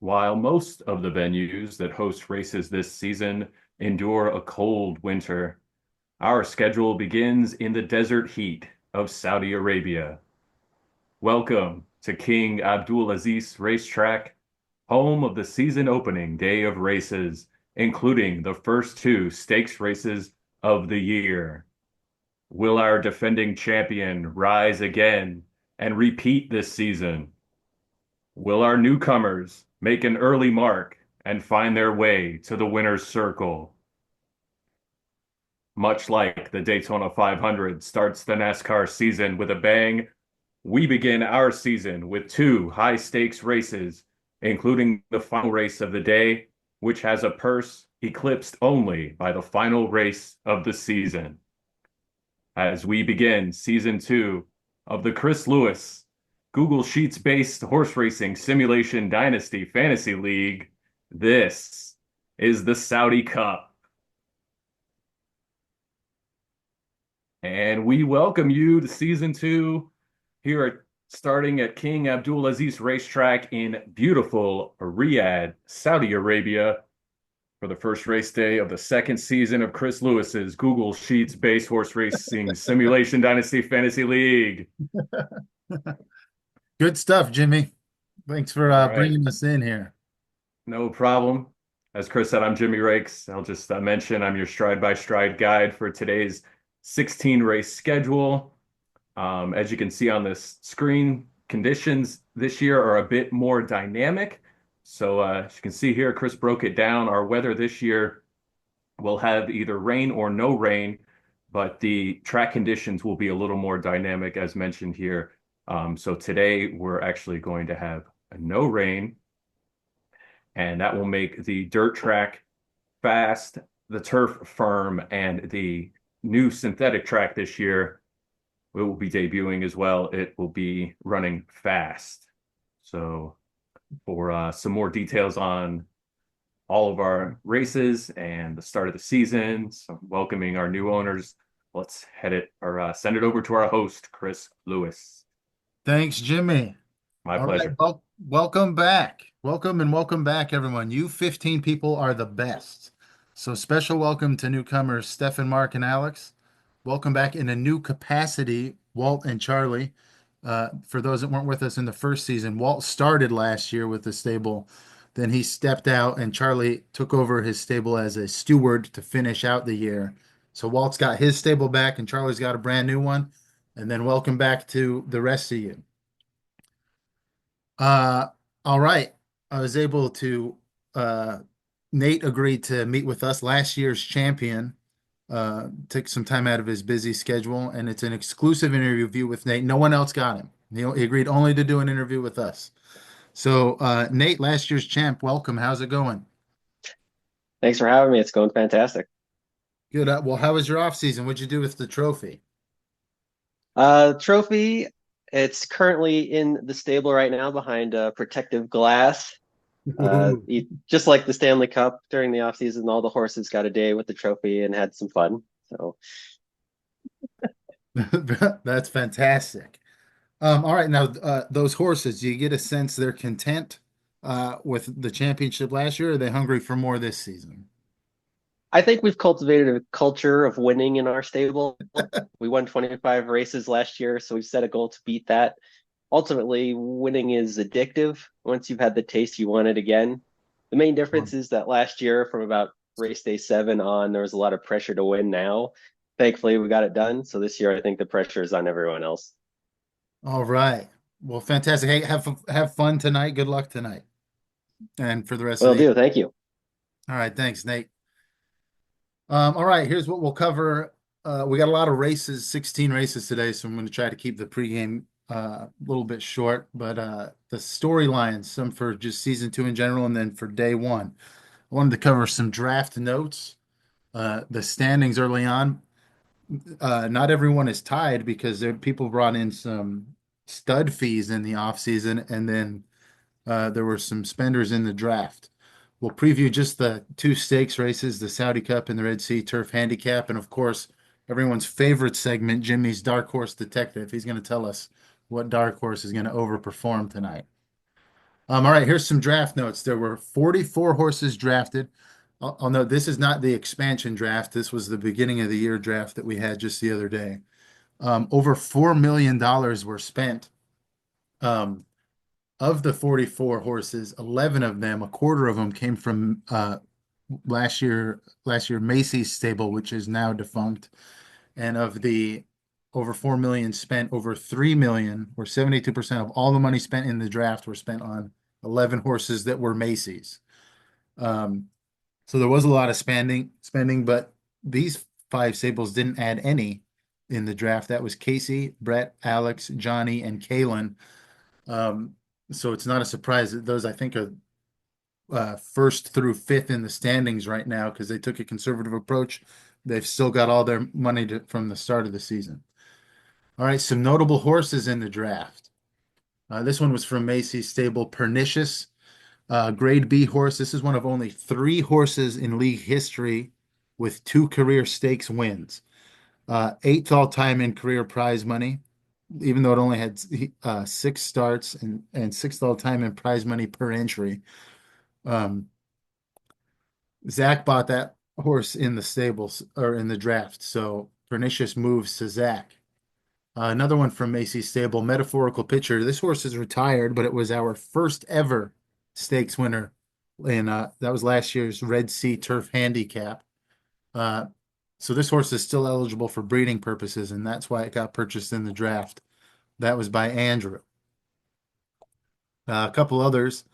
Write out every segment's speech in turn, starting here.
While most of the venues that host races this season endure a cold winter, our schedule begins in the desert heat of Saudi Arabia. Welcome to King Abdulaziz Racetrack, home of the season opening day of races, including the first two stakes races of the year. Will our defending champion rise again and repeat this season? Will our newcomers make an early mark and find their way to the winner's circle? Much like the Daytona 500 starts the NASCAR season with a bang, we begin our season with two high stakes races, including the final race of the day, which has a purse eclipsed only by the final race of the season. As we begin season two of the Chris Lewis Google Sheets based horse racing simulation dynasty fantasy league, this is the Saudi Cup. And we welcome you to season two here starting at King Abdulaziz Racetrack in beautiful Riyadh, Saudi Arabia, for the first race day of the second season of Chris Lewis's Google Sheets based horse racing simulation dynasty fantasy league. Good stuff, Jimmy. Thanks for All right. bringing us in here. No problem. As Chris said, I'm Jimmy Rakes. I'll just mention I'm your stride by stride guide for today's 16 race schedule. As you can see on this screen, conditions this year are a bit more dynamic. So as you can see here, Chris broke it down. Our weather this year will have either rain or no rain, but the track conditions will be a little more dynamic as mentioned here. So today we're actually going to have no rain, and that will make the dirt track fast, the turf firm, and the new synthetic track this year will be debuting as well. It will be running fast. So for some more details on all of our races and the start of the season, so welcoming our new owners, let's head it or send it over to our host, Chris Lewis. Thanks, Jimmy. My All right, pleasure. welcome back. Welcome back, everyone. You 15 people are the best. So special welcome to newcomers Stefan, Mark, and Alex. Welcome back in a new capacity, Walt and Charlie. For those that weren't with us in the first season, Walt started last year with the stable. Then he stepped out, and Charlie took over his stable as a steward to finish out the year. So Walt's got his stable back, and Charlie's got a brand new one. And then welcome back to the rest of you. Uh, all right. I was able to, uh, Nate agreed to meet with us, last year's champion. Took some time out of his busy schedule, and it's an exclusive interview with Nate. No one else got him. He agreed only to do an interview with us. So, Nate, last year's champ, welcome. How's it going? Thanks for having me. It's going fantastic. Good. Well, how was your off season? What'd you do with the trophy? Trophy, it's currently in the stable right now behind protective glass. Ooh. Just like the Stanley Cup during the off season, all the horses got a day with the trophy and had some fun. So That's fantastic. All right, now those horses, do you get a sense they're content with the championship last year, or are they hungry for more this season? I think we've cultivated a culture of winning in our stable. We won 25 races last year, so we've set a goal to beat that. Ultimately, winning is addictive. Once you've had the taste, you want it again. The main difference is that last year, from about race day 7 on, there was a lot of pressure to win now. Thankfully, we got it done. So this year, I think the pressure is on everyone else. All right. Well, fantastic. Hey, have fun tonight. Good luck tonight, and for the rest of Will the year. do. Thank you. All right, thanks, Nate. All right, here's what we'll cover. We got a lot of races, 16 races today, so I'm going to try to keep the pregame a little bit short. But the storylines, some for just season two in general, and then for day one. I wanted to cover some draft notes, the standings early on. Not everyone is tied because people brought in some stud fees in the offseason, and then there were some spenders in the draft. We'll preview just the two stakes races, the Saudi Cup and the Red Sea Turf Handicap, and of course, everyone's favorite segment, Jimmy's Dark Horse Detective. He's going to tell us what dark horse is going to overperform tonight. All right, here's some draft notes. There were 44 horses drafted. I'll note this is not the expansion draft. This was the beginning of the year draft that we had just the other day. Over $4 million were spent. Um, of the 44 horses, 11 of them, a quarter of them came from last year Macy's stable, which is now defunct. And of the over 4 million spent, over 3 million, or 72% of all the money spent in the draft were spent on 11 horses that were Macy's. Um, so there was a lot of spending, but these five stables didn't add any in the draft. That was Casey, Brett, Alex, Johnny, and Kalen. Um, so it's not a surprise that those, I think, are first through fifth in the standings right now because they took a conservative approach. They've still got all their money from the start of the season. All right, some notable horses in the draft. This one was from Macy's stable, Pernicious, grade B horse. This is one of only 3 horses in league history with 2 career stakes wins. 8th all time in career prize money, even though it only had 6 starts and 6th all time in prize money per entry. Zach bought that horse in the stables or in the draft, so Pernicious moves to Zach. Another one from Macy's stable, Metaphorical Pitcher. This horse is retired, but it was our first ever stakes winner, and that was last year's Red Sea Turf Handicap. So this horse is still eligible for breeding purposes, and that's why it got purchased in the draft. That was by Andrew. A couple others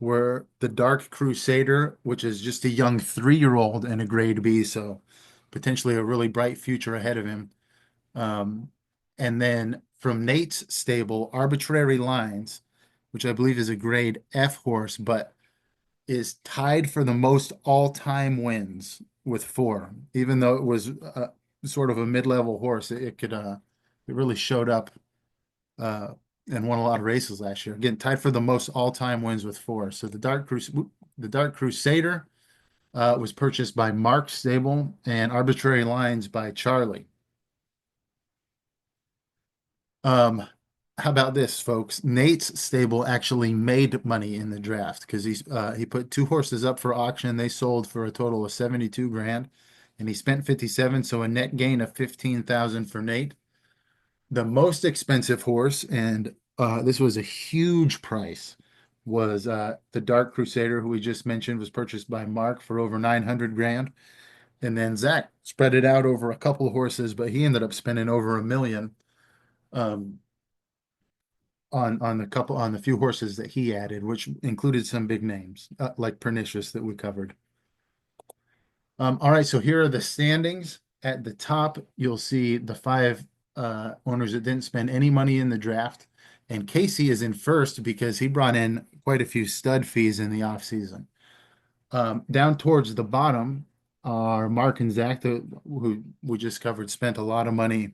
were the Dark Crusader, which is just a young 3-year-old and a grade B, so potentially a really bright future ahead of him. And then from Nate's stable, Arbitrary Lines, which I believe is a grade F horse, but is tied for the most all-time wins with 4. Even though it was sort of a mid-level horse, it really showed up and won a lot of races last year. Again, tied for the most all-time wins with 4. So the Dark Crusader was purchased by Mark Stable and Arbitrary Lines by Charlie. How about this, folks? Nate's stable actually made money in the draft because he put 2 horses up for auction. They sold for a total of 72 grand, and he spent 57, so a net gain of 15,000 for Nate. The most expensive horse, and this was a huge price, was the Dark Crusader, who we just mentioned, was purchased by Mark for over 900 grand. And then Zach spread it out over a couple of horses, but he ended up spending over $1 million on the few horses that he added, which included some big names like Pernicious that we covered. All right, so here are the standings. At the top, you'll see the 5 owners that didn't spend any money in the draft. And Casey is in first because he brought in quite a few stud fees in the offseason. Down towards the bottom are Mark and Zach, who we just covered, spent a lot of money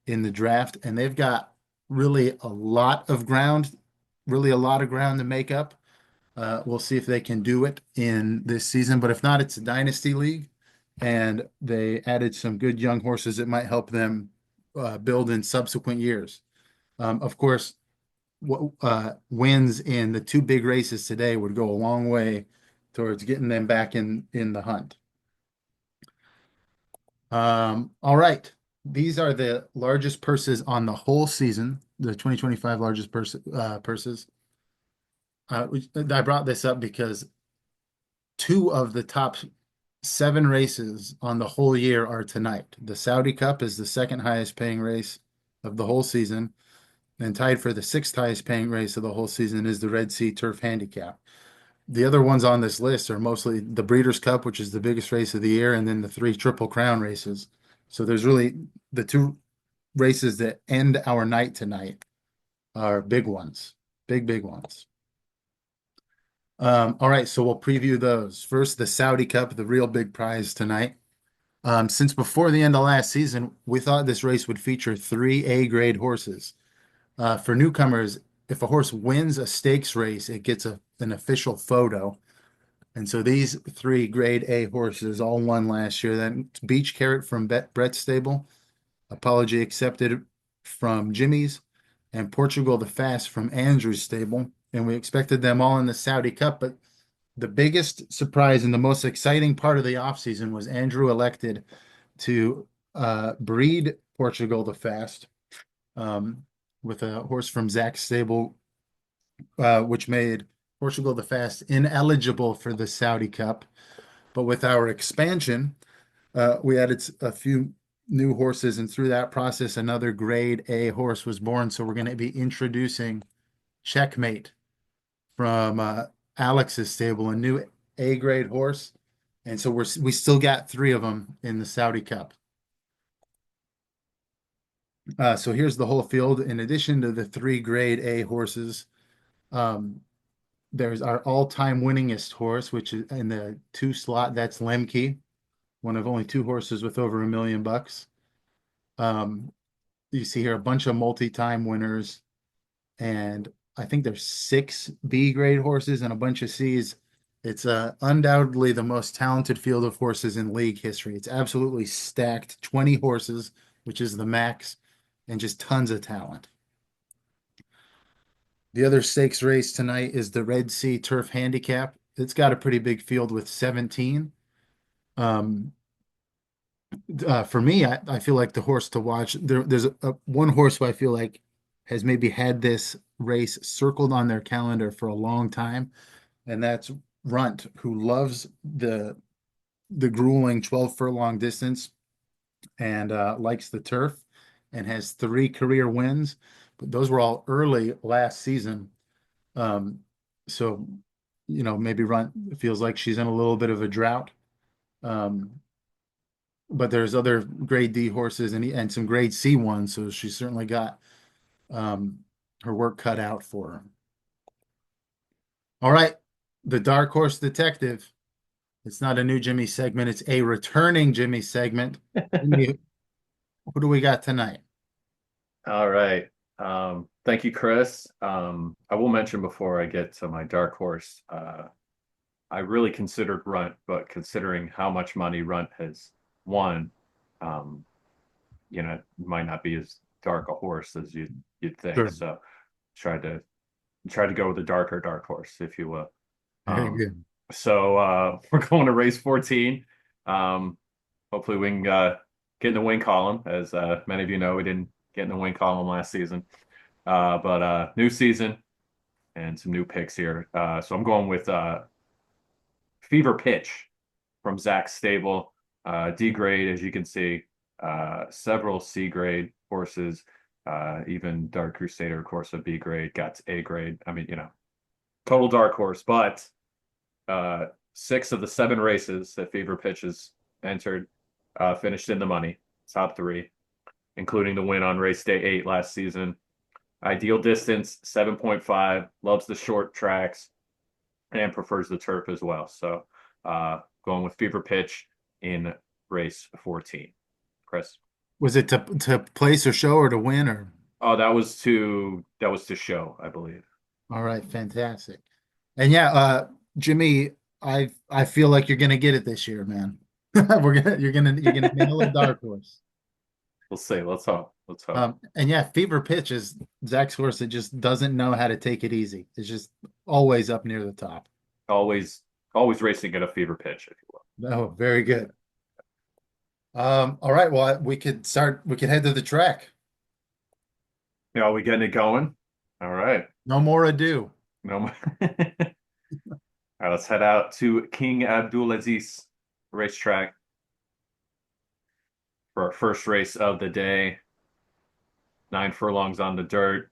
in the draft, and they've got really a lot of ground to make up. We'll see if they can do it in this season, but if not, it's a dynasty league, and they added some good young horses that might help them build in subsequent years. Of course, wins in the 2 big races today would go a long way towards getting them back in the hunt. All right. These are the largest purses on the whole season, the 2025 largest purses. I brought this up because 2 of the top 7 races on the whole year are tonight. The Saudi Cup is the 2nd highest paying race of the whole season, and tied for the 6th highest paying race of the whole season is the Red Sea Turf Handicap. The other ones on this list are mostly the Breeders' Cup, which is the biggest race of the year, and then the 3 Triple Crown races. So there's really the 2 races that end our night tonight are big ones, big ones. All right, so we'll preview those. First, the Saudi Cup, the real big prize tonight. Since before the end of last season, we thought this race would feature 3 A-grade horses. For newcomers, if a horse wins a stakes race, it gets an official photo. And so these 3 grade A horses all won last year. That's Beach Carrot from Brett's stable, Apology Accepted from Jimmy's, and Portugal the Fast from Andrew's stable. and we expected them all in the Saudi Cup. But the biggest surprise and the most exciting part of the offseason was Andrew elected to breed Portugal the Fast um, with a horse from Zach's stable, which made Portugal the Fast ineligible for the Saudi Cup. But with our expansion, we added a few new horses, and through that process, another grade A horse was born. So we're going to be introducing Checkmate from Alex's stable, a new A grade horse. And so we still got three of them in the Saudi Cup. So here's the whole field. In addition to the three grade A horses, there's our all-time winningest horse, which is in the two slot. That's Lemke, one of only two horses with over $1 million. You see here a bunch of multi-time winners, and I think there's 6 B grade horses and a bunch of C's. It's undoubtedly the most talented field of horses in league history. It's absolutely stacked, 20 horses, which is the max, and just tons of talent. The other stakes race tonight is the Red Sea Turf Handicap. It's got a pretty big field with 17. For me, I feel like the horse to watch. There's one horse who I feel like has maybe had this race circled on their calendar for a long time, and that's Runt, who loves the grueling 12 furlong distance and likes the turf and has 3 career wins, but those were all early last season. So, maybe Runt feels like she's in a little bit of a drought. But there's other grade D horses and some grade C ones, so she's certainly got her work cut out for her. All right, the Dark Horse Detective. It's not a new Jimmy segment, it's a returning Jimmy segment. Jimmy, who do we got tonight? All right. Thank you, Chris. I will mention before I get to my dark horse, I really considered Runt, but considering how much money Runt has won, it might not be as dark a horse as you'd think. Sure. So tried to go with a darker dark horse, if you will. Very good. So we're going to race 14. Hopefully we can get in the win column. As many of you know, we didn't get in the win column last season. But new season and some new picks here. So I'm going with Fever Pitch from Zach's stable. D grade, as you can see, several C grade horses, even Dark Crusader, of course, a B grade, got to A grade. I mean, total dark horse, but 6 of the 7 races that Fever Pitch has entered finished in the money, top 3, including the win on race day 8 last season. Ideal distance 7.5, loves the short tracks, and prefers the turf as well. So going with Fever Pitch in race 14. Chris. Was it to place or show or to win or? Oh, that was to show, I believe. All right, fantastic. And yeah, Jimmy, I feel like you're gonna get it this year, man. You're gonna nail a dark horse. We'll see. Let's hope. And yeah, Fever Pitch is Zach's horse that just doesn't know how to take it easy. It's just always up near the top. Always racing at a fever pitch, if you will. Oh, very good. All right, well, we could head to the track. Are we getting it going? All right. No more ado. No more. All right, let's head out to King Abdulaziz racetrack for our first race of the day. 9 furlongs on the dirt.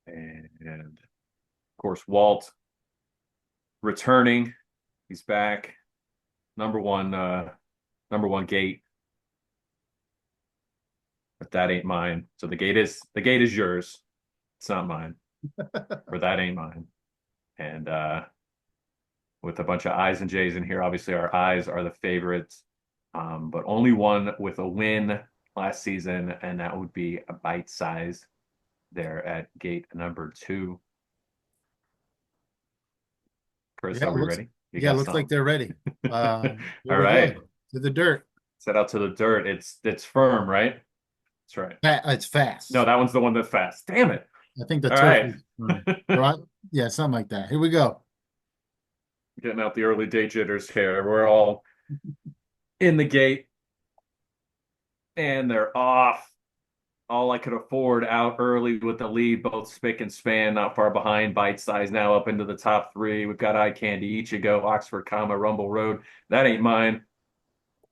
And of course, Walt returning. He's back. Number one gate. But that ain't mine. So the gate is yours. It's not mine. Or that ain't mine. And with a bunch of I's and J's in here, obviously our I's are the favorites. But only one with a win last season, and that would be a Bite Size there at gate number 2. Chris, are we ready? Yeah, looks like they're ready. All right. To the dirt. Set out to the dirt. It's firm, right? That's right. It's fast. No, that one's the one that's fast. Damn it. I think the All turf right. is right. Yeah, something like that. Here we go. Getting out the early day jitters here. We're all in the gate and they're off. All I could afford out early with the lead, both spick and span, not far behind. Bite size now up into the top three. We've got Eye Candy, Ichigo, Oxford, Rumble Road. That ain't mine.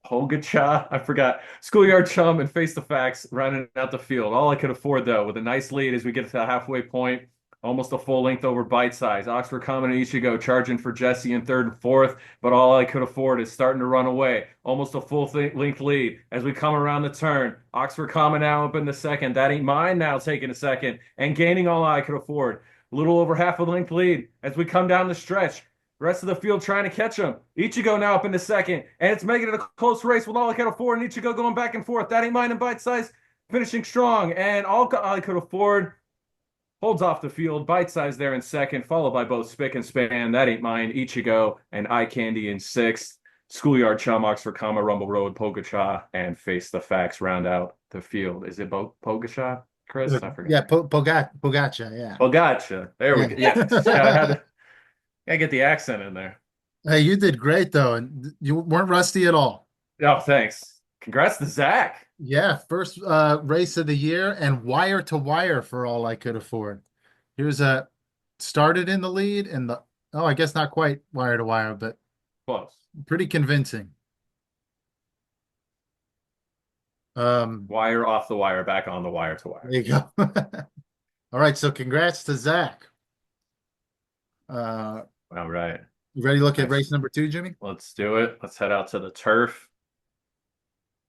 Pogacha, I forgot. Schoolyard Chum and Face the Facts rounding out the field. All I could afford, though, with a nice lead as we get to the halfway point. Almost a full length over Bite Size. Oxford Common and Ichigo charging for Jesse in third and fourth, but all I could afford is starting to run away. Almost a full length lead as we come around the turn. Oxford Common now up in the second. That ain't mine now taking a second and gaining all I could afford. A little over half a length lead as we come down the stretch. Rest of the field trying to catch him. Ichigo now up in the second, and it's making it a close race with all I could afford, and Ichigo going back and forth. That ain't mine in Bite Size, finishing strong, and all I could afford holds off the field. Bite Size there in second, followed by both Spick and Span. That ain't mine. Ichigo and Eye Candy in sixth. Schoolyard Chum, Oxford, Rumble Road, Pogacha, and Face the Facts round out the field. Is it Pogacha, Chris? I forget. Yeah, Pogacha. Yeah. Pogacha. There we go. Yeah, I had to. Gotta get the accent in there. Hey, you did great though, and you weren't rusty at all. Oh, thanks. Congrats to Zach. Yeah, first race of the year and wire to wire for all I could afford. Here's a started in the lead and the I guess not quite wire to wire, but Close. pretty convincing. Wire off the wire, back on the wire to wire. There you go. All right, so congrats to Zach. All right. You ready to look at Nice. race number 2, Jimmy? Let's do it. Let's head out to the turf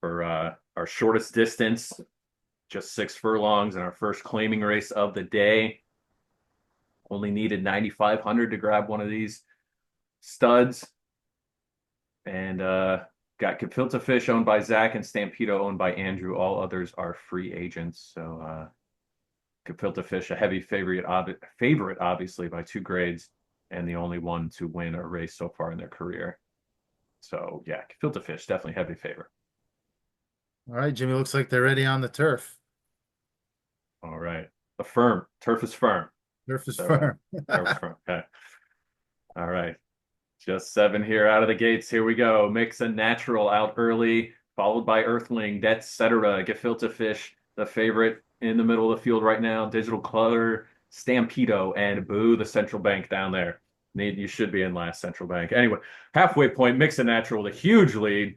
for our shortest distance, just 6 furlongs, and our first claiming race of the day. Only needed 9,500 to grab one of these studs. And got Gefilte Fish owned by Zach and Stampedo owned by Andrew. All others are free agents. So Gefilte Fish, a heavy favorite, obviously, by 2 grades, and the only one to win a race so far in their career. So yeah, Gefilte Fish, definitely heavy favorite. All right, Jimmy, looks like they're ready on the turf. All right. Turf is firm. Turf is So, firm. Turf is firm. Okay. All right. Just 7 here out of the gates. Here we go. Mix a Natural out early, followed by Earthling, Etc. Gefilte Fish, the favorite in the middle of the field right now. Digital Clutter, Stampedo, and Boo, the Central Bank down there. You should be in last, Central Bank. Anyway, halfway point, Mix a Natural with a huge lead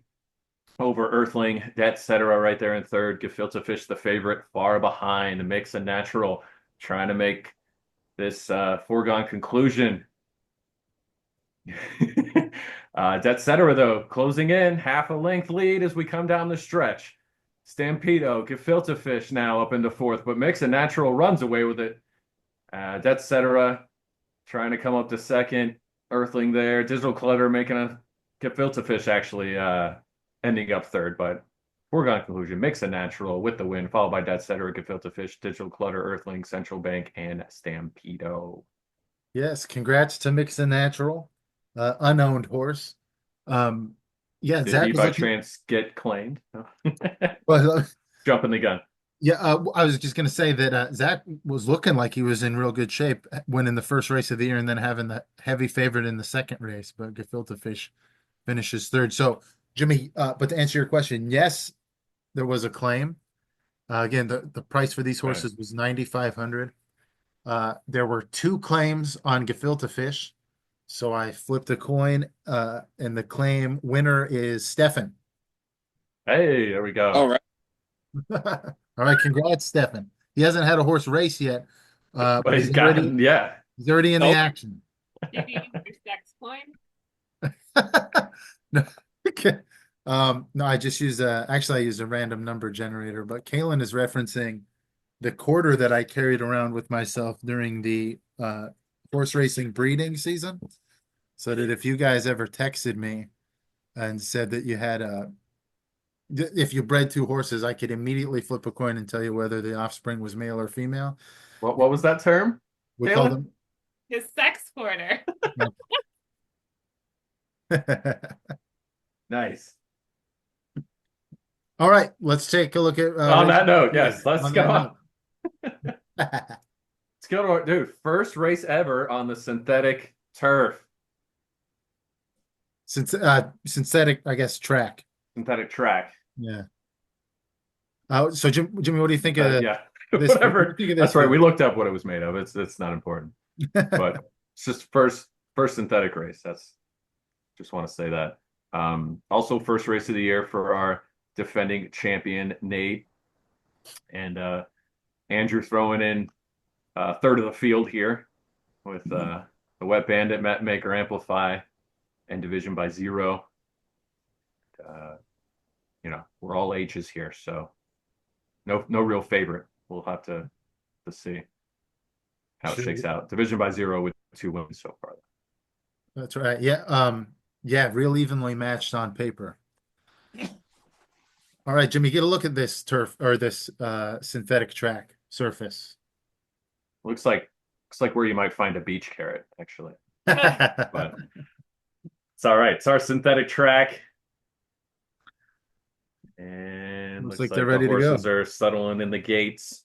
over Earthling, Etc. right there in third. Gefilte Fish, the favorite, far behind. Mix a Natural, trying to make this foregone conclusion. Etc. though, closing in, half a length lead as we come down the stretch. Stampedo, Gefilte Fish now up into fourth, but Mix a Natural runs away with it. Etc. trying to come up to second. Earthling there. Digital Clutter making a Gefilte Fish actually ending up third, but foregone conclusion. Mix a Natural with the win, followed by Etc. Gefilte Fish, Digital Clutter, Earthling, Central Bank, and Stampedo. Yes, congrats to Mix a Natural, unowned horse. Yeah, Did Zach he was by looking. chance get claimed? Well, Jumping the gun. yeah, I was just going to say that Zach was looking like he was in real good shape winning the first race of the year and then having the heavy favorite in the second race, but Gefilte Fish finishes third. So, Jimmy, but to answer your question, yes, there was a claim. Again, the price for these horses was 9,500. There were 2 claims on Gefilte Fish. So I flipped a coin, and the claim winner is Stefan. Hey, there we go. All right. All right, congrats, Stefan. He hasn't had a horse race yet, But he's gotten, yeah. he's already in the Oh. action. Did you use your sex coin? No, no, I just used actually I used a random number generator, but Kalen is referencing the quarter that I carried around with myself during the horse racing breeding season. So that if you guys ever texted me and said that you had if you bred 2 horses, I could immediately flip a coin and tell you whether the offspring was male or female. What was that term? We call Kalen? His sex quarter. them. Nice. All right, let's take a look at On race that note, number yes, three. let's On go that on. note. Let's go to our dude. First race ever on the synthetic turf, Synthetic, I guess, track. synthetic track. Yeah. So Jimmy, what do you think of Yeah, this? What do you whatever. think of That's this right. We race? looked up what it was made of. It's not important, but it's just first synthetic race. That's just want to say that. Also first race of the year for our defending champion Nate and Andrew throwing in third of the field here with the Wet Bandit, Map Maker, Amplify, and Division by Zero. We're all H's here, so no real favorite. We'll have to see how it shakes out. Division by Zero with 2 wins so far. That's right. Yeah. Yeah, real evenly matched on paper. All right, Jimmy, get a look at this turf or this synthetic track surface. Looks like where you might find a beach carrot, actually. But But it's all right. It's our synthetic track. And Looks looks like they're like the ready to go. horses are settling in the gates.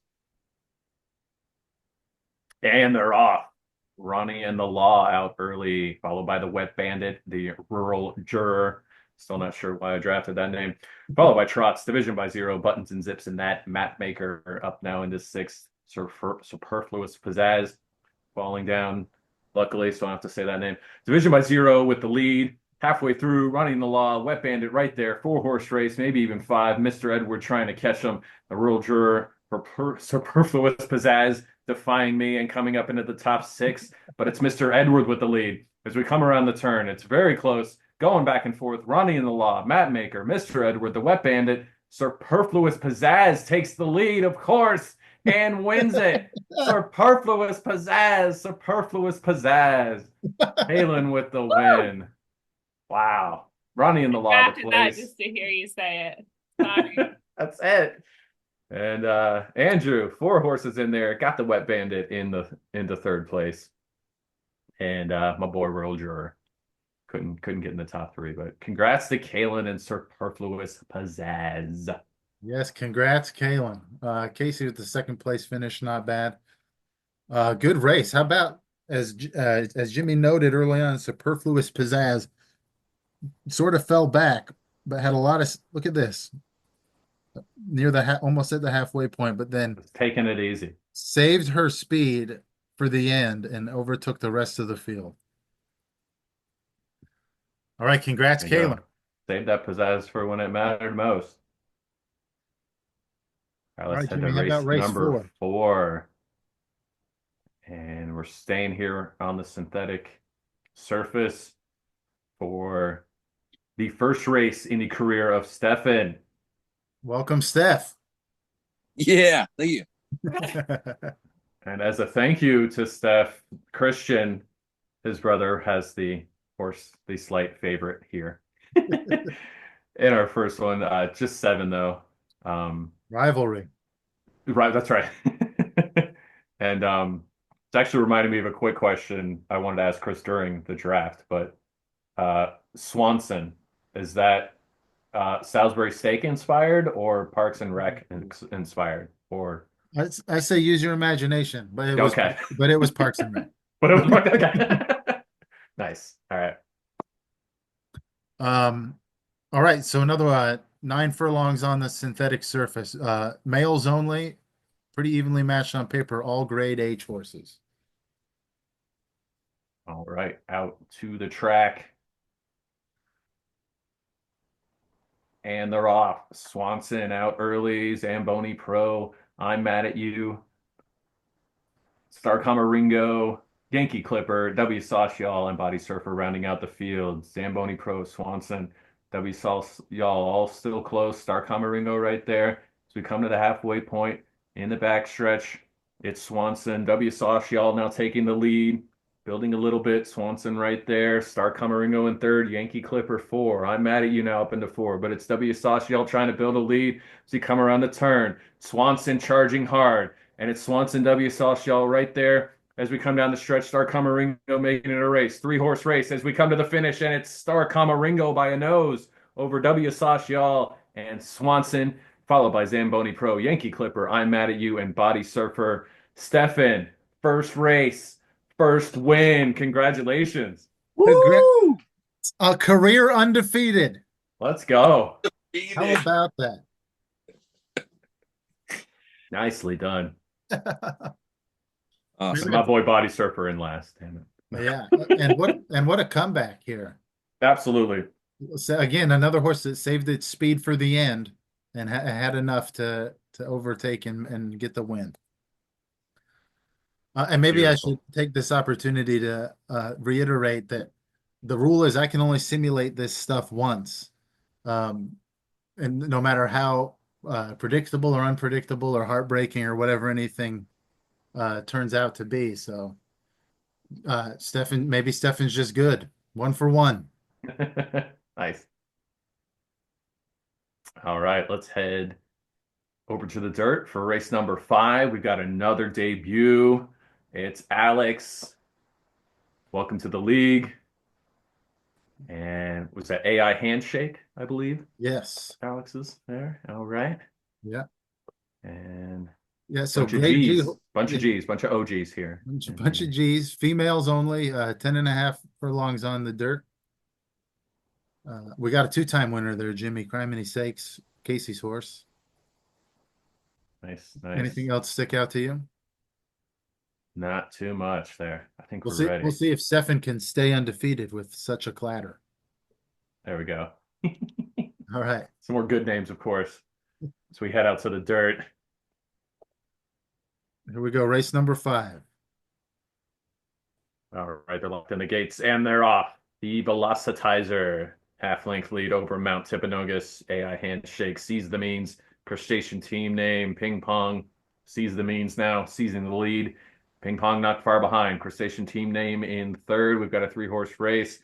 And they're off. Ronnie and the Law out early, followed by the Wet Bandit, the Rural Juror. Still not sure why I drafted that name. Followed by Trots, Division by Zero, Buttons and Zips, and that Map Maker up now into sixth. Superfluous Pizzazz falling down. Luckily, so I don't have to say that name. Division by Zero with the lead. Halfway through, Running the Law, Wet Bandit right there. 4-horse race, maybe even 5. Mr. Edward trying to catch him. The Rural Juror for Superfluous Pizzazz defying me and coming up into the top 6. But it's Mr. Edward with the lead. As we come around the turn, it's very close. Going back and forth. Running the Law, Map Maker, Mr. Edward, the Wet Bandit. Superfluous Pizzazz takes the lead, of course, and wins it. Superfluous Pizzazz. Superfluous Pizzazz. Halen with the win. Wow. Ronnie in the Law of the Drafted that place. just to hear you say it. Sorry. That's it. And Andrew, 4 horses in there, got the Wet Bandit into third place. And my boy Rural Juror couldn't get in the top 3, but congrats to Kalen and Superfluous Pizzazz. yes, congrats, Kalen. Casey with the second place finish, not bad. Good race. How about as Jimmy noted early on, Superfluous Pizzazz sort of fell back, but had a lot of look at this near the almost at the halfway point, but then Taking it easy. saved her speed for the end and overtook the rest of the field. All right, congrats, There you Kalen. go. Saved that Pizzazz for when it mattered most. All right, let's All right, head Jimmy, to how about race race number 4. And we're staying here on the synthetic surface for the first race in the career of Stefan. Welcome, Steph. Yeah, thank you. And as a thank you to Steph, Christian, his brother, has the horse, the slight favorite here. In our first one, just 7 though. Rivalry. Right, that's right. And it's actually reminded me of a quick question I wanted to ask Chris during the draft, but Swanson, is that Salisbury Steak inspired or Parks and Rec inspired? Or I say use your imagination, but it was okay. but it was Parks and Rec. But it was okay. Nice. All right. All right, so another 9 furlongs on the synthetic surface. Males only, pretty evenly matched on paper, all grade H horses. All right, out to the track. And they're off. Swanson out early, Zamboni Pro, I'm Mad at You, Star Ringo, Yankee Clipper, W Sauce Y'all, and Body Surfer rounding out the field. Zamboni Pro, Swanson, W Sauce Y'all all still close. Star Ringo right there. As we come to the halfway point in the backstretch, it's Swanson, W Sauce Y'all now taking the lead. Building a little bit, Swanson right there. Star Ringo in third, Yankee Clipper 4. I'm Mad at You now up into 4, but it's W Sauciel trying to build a lead as he come around the turn. Swanson charging hard, and it's Swanson, W Sauciel right there as we come down the stretch. Star Ringo making it a race, 3-horse race as we come to the finish, and it's Star Ringo by a nose over W Sauciel and Swanson, followed by Zamboni Pro, Yankee Clipper, I'm Mad at You, and Body Surfer. Stefan, first race, first win. Congratulations. Woo! A career undefeated. Let's go. How about that? Nicely done. Awesome. My boy Body Surfer in last. Damn it. Yeah, and what a comeback here. Absolutely. So again, another horse that saved its speed for the end and had enough to overtake and get the win. And maybe I should Beautiful. take this opportunity to reiterate that the rule is I can only simulate this stuff once. And no matter how predictable or unpredictable or heartbreaking or whatever anything turns out to be. So maybe Stefan's just good. 1 for 1. Nice. All right, let's head over to the dirt for race number 5. We've got another debut. It's Alex. Welcome to the league. And was that AI Handshake, I believe? Yes. Alex's there. All right. Yeah. And Yeah. So bunch of grade G, G's, bunch of G's, bunch of OGs here. bunch of G's, females only, 10.5 furlongs on the dirt. We got a 2-time winner there, Jimmy. Criminy Sakes, Casey's horse. Nice, nice. Anything else stick out to you? Not too much there. I think We'll we're see. ready. We'll see if Stefan can stay undefeated with such a clatter. There we go. All right. Some more good names, of course. As we head out to the dirt. Here we go. Race number 5. All right, they're locked in the gates and they're off. The Velocitizer, half-length lead over Mount Timpanogos. AI Handshake sees the means. Crustacean team name, Ping Pong sees the means now, seizing the lead. Ping Pong not far behind. Crustacean team name in third. We've got a 3-horse race,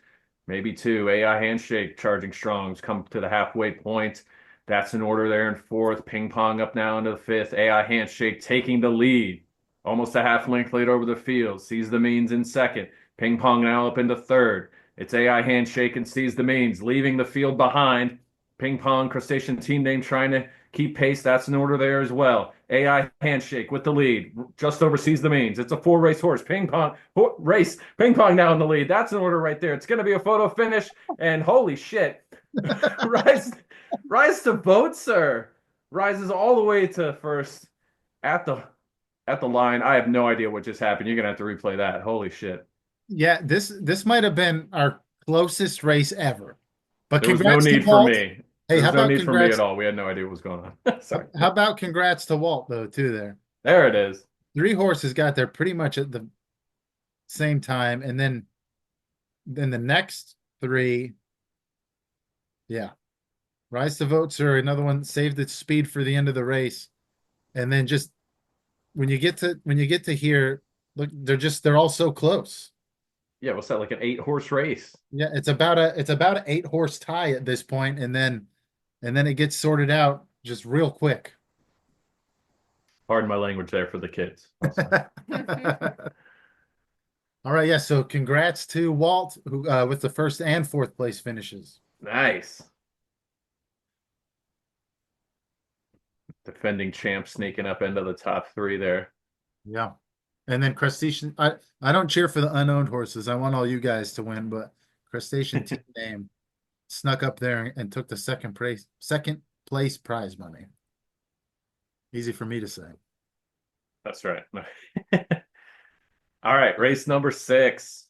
maybe 2. AI Handshake charging strongs come to the halfway point. That's an order there in 4th. Ping Pong up now into the 5th. AI Handshake taking the lead. Almost a half-length lead over the field. Sees the means in 2nd. Ping Pong now up into 3rd. It's AI Handshake and sees the means, leaving the field behind. Ping Pong, Crustacean team name trying to keep pace. That's an order there as well. AI Handshake with the lead. Just oversees the means. It's a 4-race horse. Ping Pong race. Ping Pong now in the lead. That's an order right there. It's going to be a photo finish. And holy shit. Rise to vote, sir. Rises all the way to first at the line. I have no idea what just happened. You're going to have to replay that. Holy shit. Yeah, this might have been our closest race ever. But There was no congrats to need for Walt. me. Hey, There how was no about need for me congrats? at all. We had no idea what was going on. Sorry. How about congrats to Walt though too there. There it is. 3 horses got there pretty much at the same time, and then the next 3, yeah. Rise to Vote, sir. Another one saved its speed for the end of the race, and then just when you get to here, look, they're all so close. Yeah, what's that, like an 8-horse race? Yeah, it's about an 8-horse tie at this point, and then it gets sorted out just real quick. Pardon my language there for the kids. All right, yeah. So congrats to Walt, who with the 1st and 4th place finishes. Nice. Defending champ sneaking up into the top 3 there. Yeah. And then Crustacean, I don't cheer for the unowned horses. I want all you guys to win, but Crustacean team name snuck up there and took the second place prize money. Easy for me to say. That's right. All right, race number 6.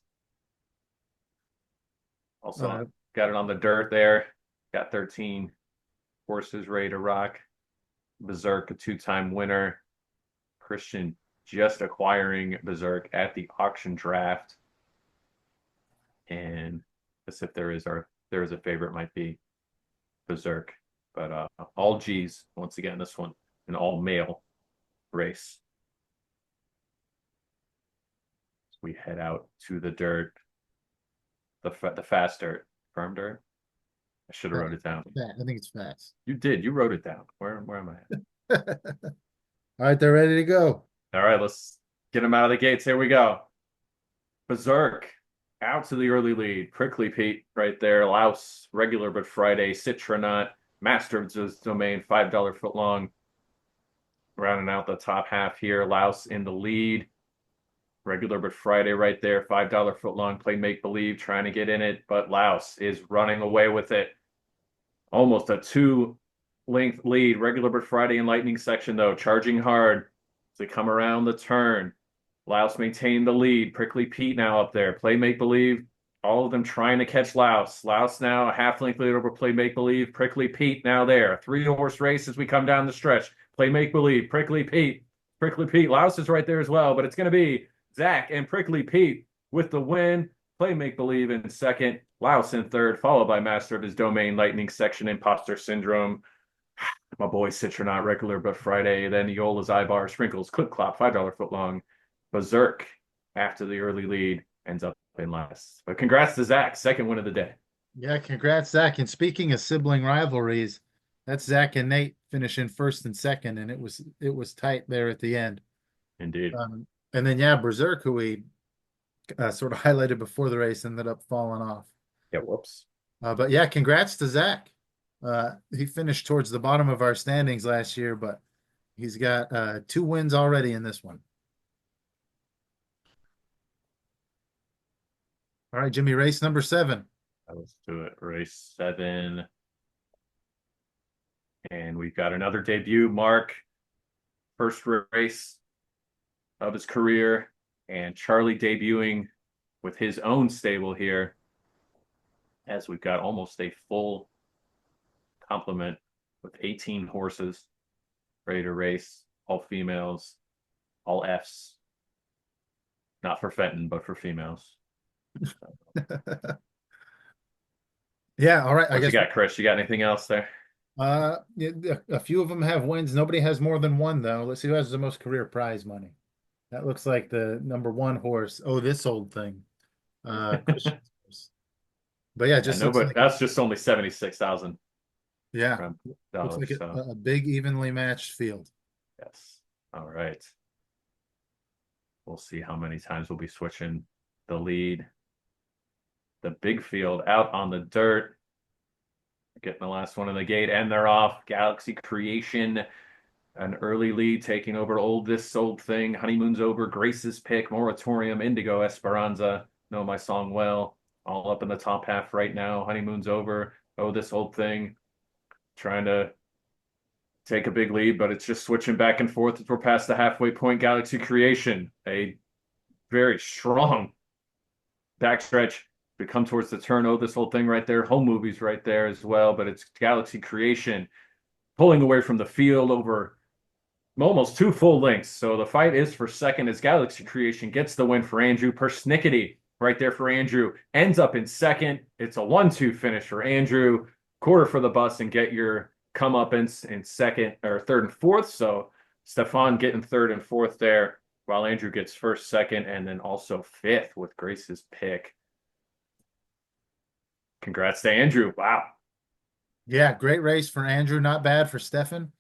Also got it on the dirt there. Got 13 horses ready to rock. Berserk, a 2-time winner. Christian just acquiring Berserk at the auction draft. And as if there is a favorite, might be Berserk. But all G's, once again, this one, an all-male race. So we head out to the dirt. The fast dirt. Firm dirt? I should have wrote it down. I think it's fast. You did. You wrote it down. Where am I at? All right, they're ready to go. All right, let's get them out of the gates. Here we go. Berserk out to the early lead. Prickly Pete right there. Louse, regular but Friday. Citronaut Master's Domain, $5 foot long. Rounding out the top half here, Laos in the lead. Regular but Friday right there, $5 foot long, play make believe, trying to get in it, but Laos is running away with it. Almost a 2-length lead. Regular but Friday in Lightning section though, charging hard to come around the turn. Laos maintained the lead. Prickly Pete now up there. Play make believe. All of them trying to catch Laos. Laos now a half-length lead over Play make believe. Prickly Pete now there. 3-horse race as we come down the stretch. Play make believe. Prickly Pete. Prickly Pete. Laos is right there as well, but it's going to be Zach and Prickly Pete with the win. Play make believe in second. Laos in third, followed by Master of his Domain, Lightning section, Imposter Syndrome. My boy Citronaut, Regular but Friday. Then Eola's Ibar, Sprinkles, Clip Clop, $5 foot long. Berserk, after the early lead, ends up in last. But congrats to Zach, second win of the day. Yeah, congrats, Zach. And speaking of sibling rivalries, that's Zach and Nate finishing first and second, and it was tight there at the end. Indeed. And then yeah, Berserk, who we sort of highlighted before the race, ended up falling off. Yeah, whoops. But yeah, congrats to Zach. He finished towards the bottom of our standings last year, but he's got 2 wins already in this one. All right, Jimmy, race number 7. Let's do it. Race 7. And we've got another debut. Mark, first race of his career, and Charlie debuting with his own stable here, as we've got almost a full complement with 18 horses ready to race, all females, all Fs. Not for Fenton, but for females. Yeah, all right. I What you guess got, Chris? You got anything else there? yeah, a few of them have wins. Nobody has more than one though. Let's see who has the most career prize money. That looks like the number 1 horse. Oh, this old thing. Christian's horse. But yeah, just No, looks but like, that's just only 76,000 yeah, looks like dollars. a big evenly matched field. Yes. All right. We'll see how many times we'll be switching the lead. The big field out on the dirt. Getting the last one in the gate, and they're off. Galaxy Creation, an early lead, taking over This Old Thing. Honeymoon's over. Grace's Pick, Moratorium, Indigo, Esperanza. Know My Song Well. All up in the top half right now. Honeymoon's over. This Old Thing. Trying to take a big lead, but it's just switching back and forth as we're past the halfway point. Galaxy Creation, a very strong backstretch. We come towards the turn. This Whole Thing right there. Home Movies right there as well, but it's Galaxy Creation pulling away from the field over almost 2 full lengths. So the fight is for second as Galaxy Creation gets the win for Andrew. Persnickety right there for Andrew ends up in second. It's a 1-2 finish for Andrew. Quarter for the bus and get your comeuppance in second or third and fourth. So Stefan getting third and fourth there, while Andrew gets first, second, and then also fifth with Grace's Pick. Congrats to Andrew. Wow. Yeah, great race for Andrew. Not bad for Stefan.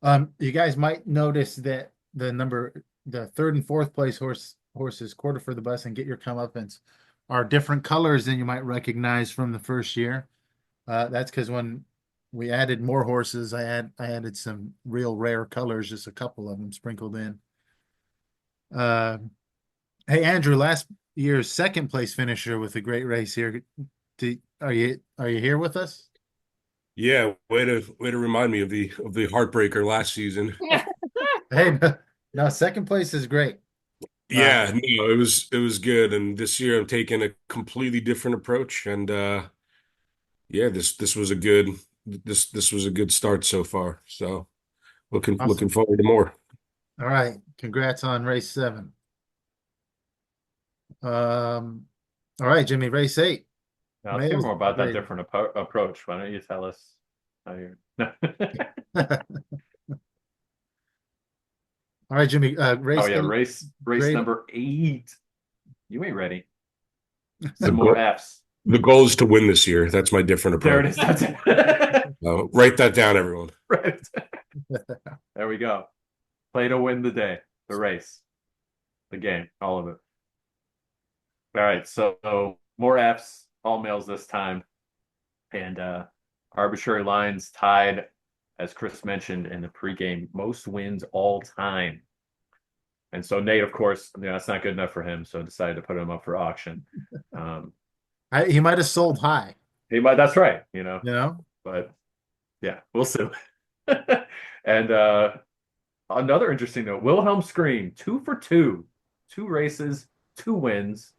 You guys might notice that the third and fourth place horses, Quarter for the Bus and Get Your Comeuppance, are different colors than you might recognize from the first year. That's because when we added more horses, I added some real rare colors, just a couple of them sprinkled in. Hey Andrew, last year's second place finisher with a great race here. Are you here with us? Yeah, way to remind me of the heartbreaker last season. Hey, no, second place is great. Yeah, no, it was good, and this year I'm taking a completely different approach, and yeah, this was a good start so far. So Awesome. looking forward to more. All right, congrats on race 7. All right, Jimmy, race 8. Now, let's hear more about that different approach. Why don't you tell us how you're... All right, Jimmy, race Oh yeah, 8. race Great. number 8. You ain't ready. Some more Fs. The goal is to win this year. That's my different There it approach. is. That's it. Write that down, everyone. Right. There we go. Play to win the day, the race, the game, all of it. All right, so more Fs, all males this time. And Arbitrary lines tied, as Chris mentioned in the pregame, most wins all time. And so Nate, of course, that's not good enough for him, so decided to put him up for auction. He might have sold high, That's right, but yeah, we'll see. And another interesting note, Wilhelm Scream, 2 for 2, 2 races, 2 wins.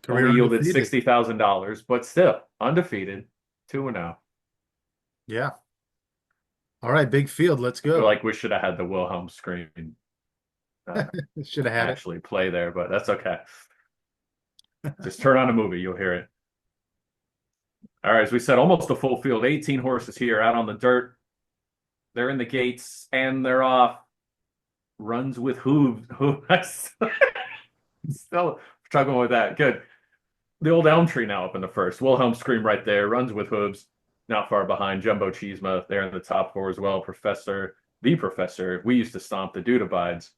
career Only yielded undefeated. $60,000, but still undefeated, 2-0. Yeah. All right, big field. Let's I feel go. like we should have had the Wilhelm Scream Should have had it. actually play there, but that's okay. Just turn on a movie, you'll hear it. All right, as we said, almost a full field, 18 horses here out on the dirt. They're in the gates and they're off. Runs with hooves. Still struggling with that. Good. The old elm tree now up in the first. Wilhelm Scream right there. Runs with hooves. Not far behind. Jumbo Cheesema there in the top 4 as well. The Professor. We used to stomp the Dude Abides.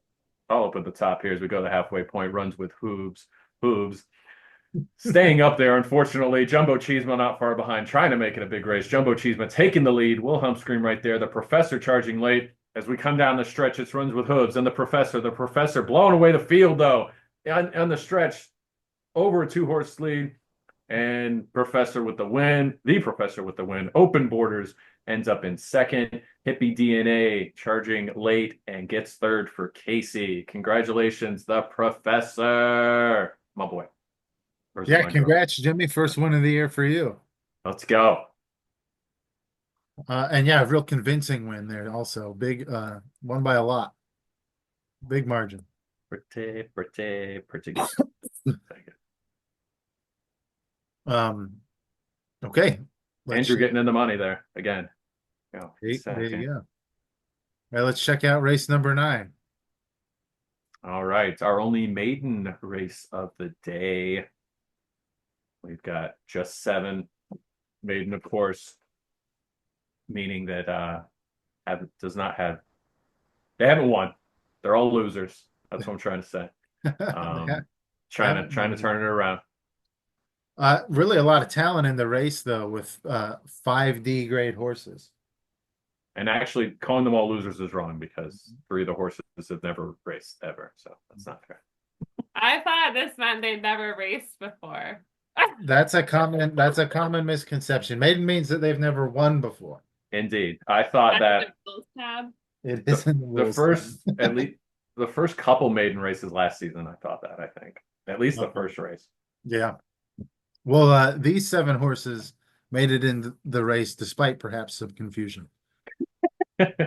All up at the top here as we go to the halfway point. Runs with hooves. Staying up there, unfortunately. Jumbo Cheesema not far behind, trying to make it a big race. Jumbo Cheesema taking the lead. Wilhelm Scream right there. The Professor charging late. As we come down the stretch, it's Runs with Hooves. And the Professor blowing away the field, though, on the stretch. Over a 2-horse lead. And Professor with the win. The Professor with the win. Open Borders ends up in second. Hippie DNA charging late and gets third for Casey. Congratulations, the Professor. My boy. First Yeah, one, congrats, Jimmy. First one of the year for you. let's go. And yeah, real convincing win there also. Big, won by a lot. Big margin. Pretty good. Okay. Andrew getting in the money there again. Go. There you go. All right, let's check out race number 9. All right, our only maiden race of the day. We've got just 7 maiden, of course, meaning that they haven't won. They're all losers. That's what I'm trying to say. Trying to turn it around. Really a lot of talent in the race though, with 5D grade horses. And actually, calling them all losers is wrong because 3 of the horses have never raced ever, so that's not fair. I thought this meant they'd never raced before. That's a common misconception. Maiden means that they've never won before. Indeed, I thought That's that the rules tab. It is in the the rules. first, at least the first couple maiden races last season, I thought that. I think at least the first race. Yeah. Well, these 7 horses made it in the race despite perhaps some confusion. And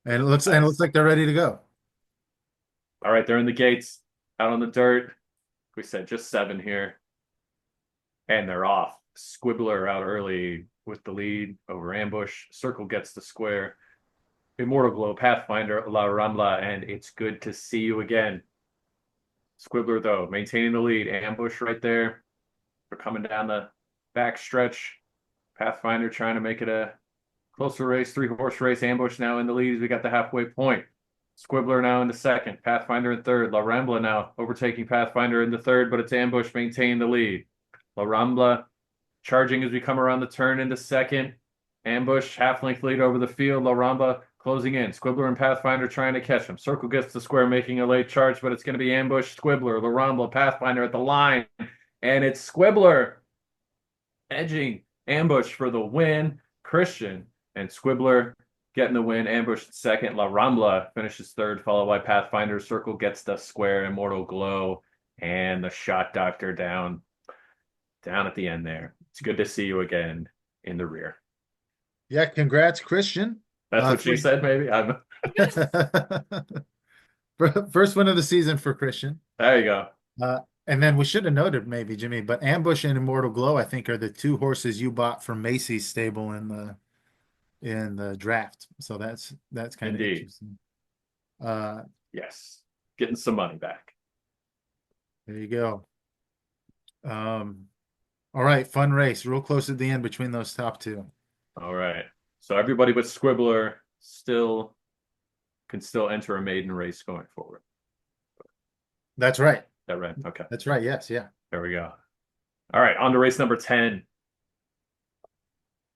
it looks like they're ready to go. All right, they're in the gates, out on the dirt. We said just 7 here, and they're off. Squibbler out early with the lead over Ambush. Circle gets the square. Immortal Glow, Pathfinder, La Rambla, and It's Good to See You Again. Squibbler, though, maintaining the lead. Ambush right there. We're coming down the back stretch. Pathfinder trying to make it a closer race, 3-horse race. Ambush now in the lead as we got the halfway point. Squibbler now into second. Pathfinder in third. La Rambla now overtaking Pathfinder into third, but it's Ambush maintaining the lead. La Rambla charging as we come around the turn into second. Ambush half-length lead over the field. La Rambla closing in. Squibbler and Pathfinder trying to catch him. Circle gets the square, making a late charge, but it's going to be Ambush, Squibbler, La Rambla, Pathfinder at the line. And it's Squibbler edging Ambush for the win. Christian and Squibbler getting the win. Ambush second. La Rambla finishes third, followed by Pathfinder. Circle gets the square. Immortal Glow and the Shot Doctor down at the end there. It's good to see you again in the rear. Yeah, congrats, Christian. That's what she said, maybe. First win of the season for Christian. There you go. And then we should have noted maybe, Jimmy, but Ambush and Immortal Glow, I think, are the 2 horses you bought from Macy's stable in the draft. So that's kind of interesting. Yes, getting some money back. There you go. All right, fun race, real close at the end between those top 2. All right, so everybody but Squibbler can still enter a maiden race going forward. That's right. Is that right? Okay. That's right. Yes. Yeah. There we go. All right, on to race number 10.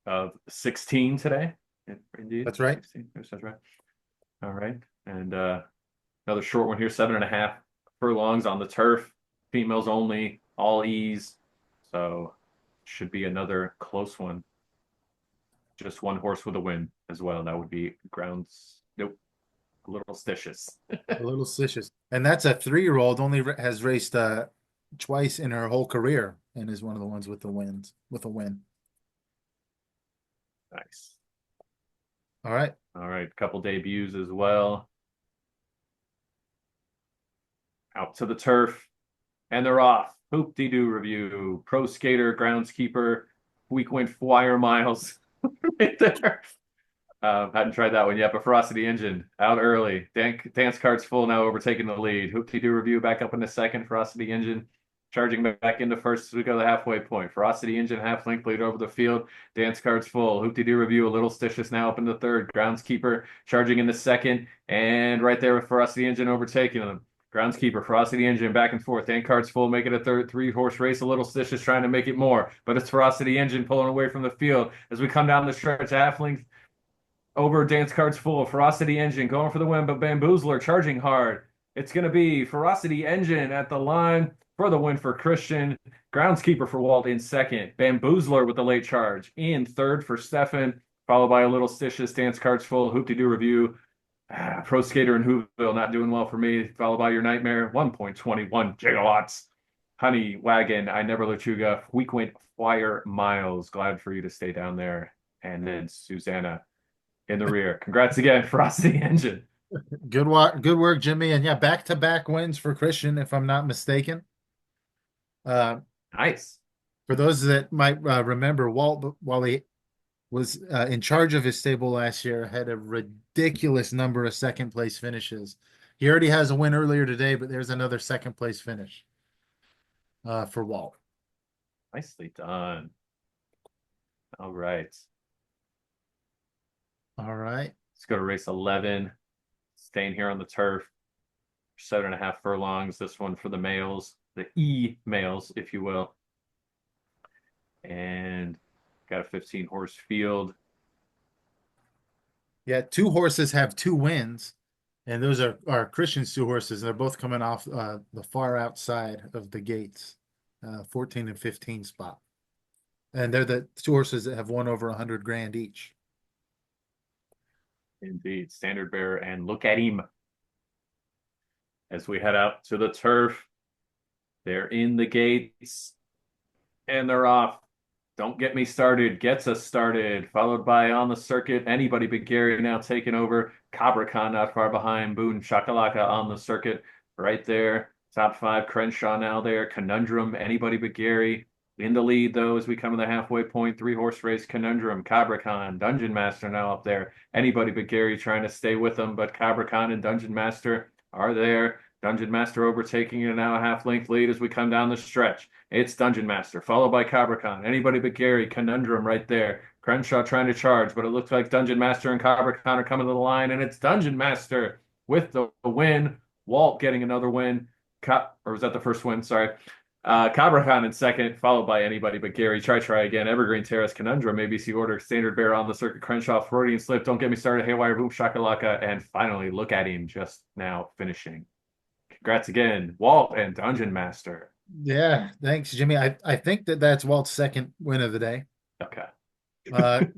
of 16 today. Indeed. That's right. 16. That's right. All right. And another short one here, 7.5 furlongs on the turf. Females only, all E's. So should be another close one. Just one horse with a win as well. That would be Grounds. Nope. A little stitious. A little stitious. And that's a 3-year-old, only has raced twice in her whole career and is one of the ones with the wins, with a win. Nice. All right. All right. Couple debuts as well. Out to the turf. And they're off. Hoop-de-doo review. Pro Skater, Groundskeeper, Week Win Flyer Miles. Right there. Hadn't tried that one yet, but Ferocity Engine out early. Dance Cart's full now, overtaking the lead. Hoop-de-doo review back up in the second. Ferocity Engine charging back into first as we go to the halfway point. Ferocity Engine half length lead over the field. Dance Cart's full. Hoop-de-doo review a little stitious now up in the third. Groundskeeper charging in the second, and right there with Ferocity Engine overtaking them. Groundskeeper, Ferocity Engine, back and forth. Dance Cart's full, make it a third 3-horse race. A little stitious trying to make it more, but it's Ferocity Engine pulling away from the field as we come down the stretch. Half length over Dance Cart's full. Ferocity Engine going for the win, but Bamboozler charging hard. It's going to be Ferocity Engine at the line for the win for Christian. Groundskeeper for Walt in second. Bamboozler with the late charge in third for Stefan, followed by a little stitious Dance Cart's full. Hoop-de-doo review. Pro Skater in Whoville not doing well for me, followed by Your Nightmare. 1.21 gigawatts. Honey Wagon, I Never Let You Go. Week Win Flyer Miles. Glad for you to stay down there. And then Susanna in the rear. Congrats again, Ferocity Engine. Good work, Jimmy. And yeah, back-to-back wins for Christian, if I'm not mistaken. Nice. For those that might remember, Walt, while he was in charge of his stable last year, had a ridiculous number of second place finishes. He already has a win earlier today, but there's another second place finish for Walt. Nicely done. All right. All right. Let's go to race 11. Staying here on the turf. 7.5 furlongs. This one for the males, the E males, if you will. And got a 15-horse field. Yeah, 2 horses have 2 wins, and those are Christian's 2 horses. They're both coming off the far outside of the gates, 14 and 15 spot. And they're the 2 horses that have won over 100 grand each. Indeed. Standard Bearer and Look at Him. As we head out to the turf, they're in the gates and they're off. Don't Get Me Started gets us started, followed by On the Circuit. Anybody But Gary now taking over. Cabra Khan not far behind. Boone Shakalaka on the circuit right there. Top 5, Crenshaw now there. Conundrum, Anybody But Gary. In the lead, though, as we come to the halfway point. 3-horse race, Conundrum, Cabra Khan, Dungeon Master now up there. Anybody But Gary trying to stay with them, but Cabra Khan and Dungeon Master are there. Dungeon Master overtaking it now a half-length lead as we come down the stretch. It's Dungeon Master, followed by Cabra Khan. Anybody But Gary, Conundrum right there. Crenshaw trying to charge, but it looks like Dungeon Master and Cabra Khan are coming to the line, and it's Dungeon Master with the win. Walt getting another win. Or was that the first win? Sorry. Cabra Khan in second, followed by Anybody But Gary. Try again. Evergreen Terrace, Conundrum, ABC Order, Standard Bearer on the circuit, Crenshaw, Freudian Slip, Don't Get Me Started, Haywire, Boom Shakalaka, and finally Look at Him just now finishing. Congrats again, Walt and Dungeon Master. Yeah, thanks, Jimmy. I think that's Walt's second win of the day. Okay.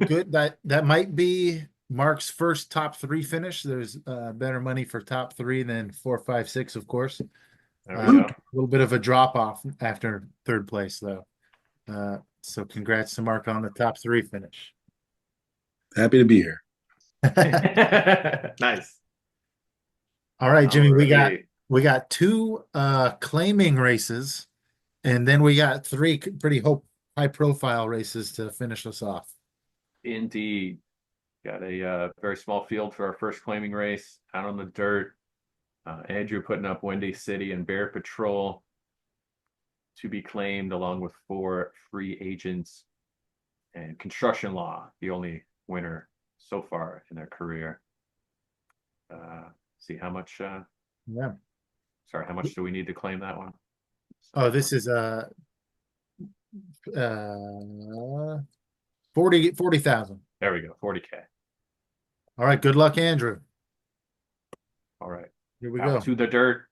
Good. That might be Mark's first top 3 finish. There's better money for top 3 than 4, 5, 6, of course. There we go. A little bit of a drop off after third place, though. So congrats to Mark on the top 3 finish. Happy to be here. Nice. All right, Jimmy, Alrighty. we got 2 claiming races, and then we got 3 pretty high profile races to finish us off. Indeed. Got a very small field for our first claiming race out on the dirt. Andrew putting up Windy City and Bear Patrol to be claimed, along with 4 free agents, and Construction Law, the only winner so far in their career. See how much Yeah. sorry, how much do we need to claim that one? Oh, this is 40,000. There we go, 40K. All right, good luck, Andrew. All right, Here we out go. to the dirt.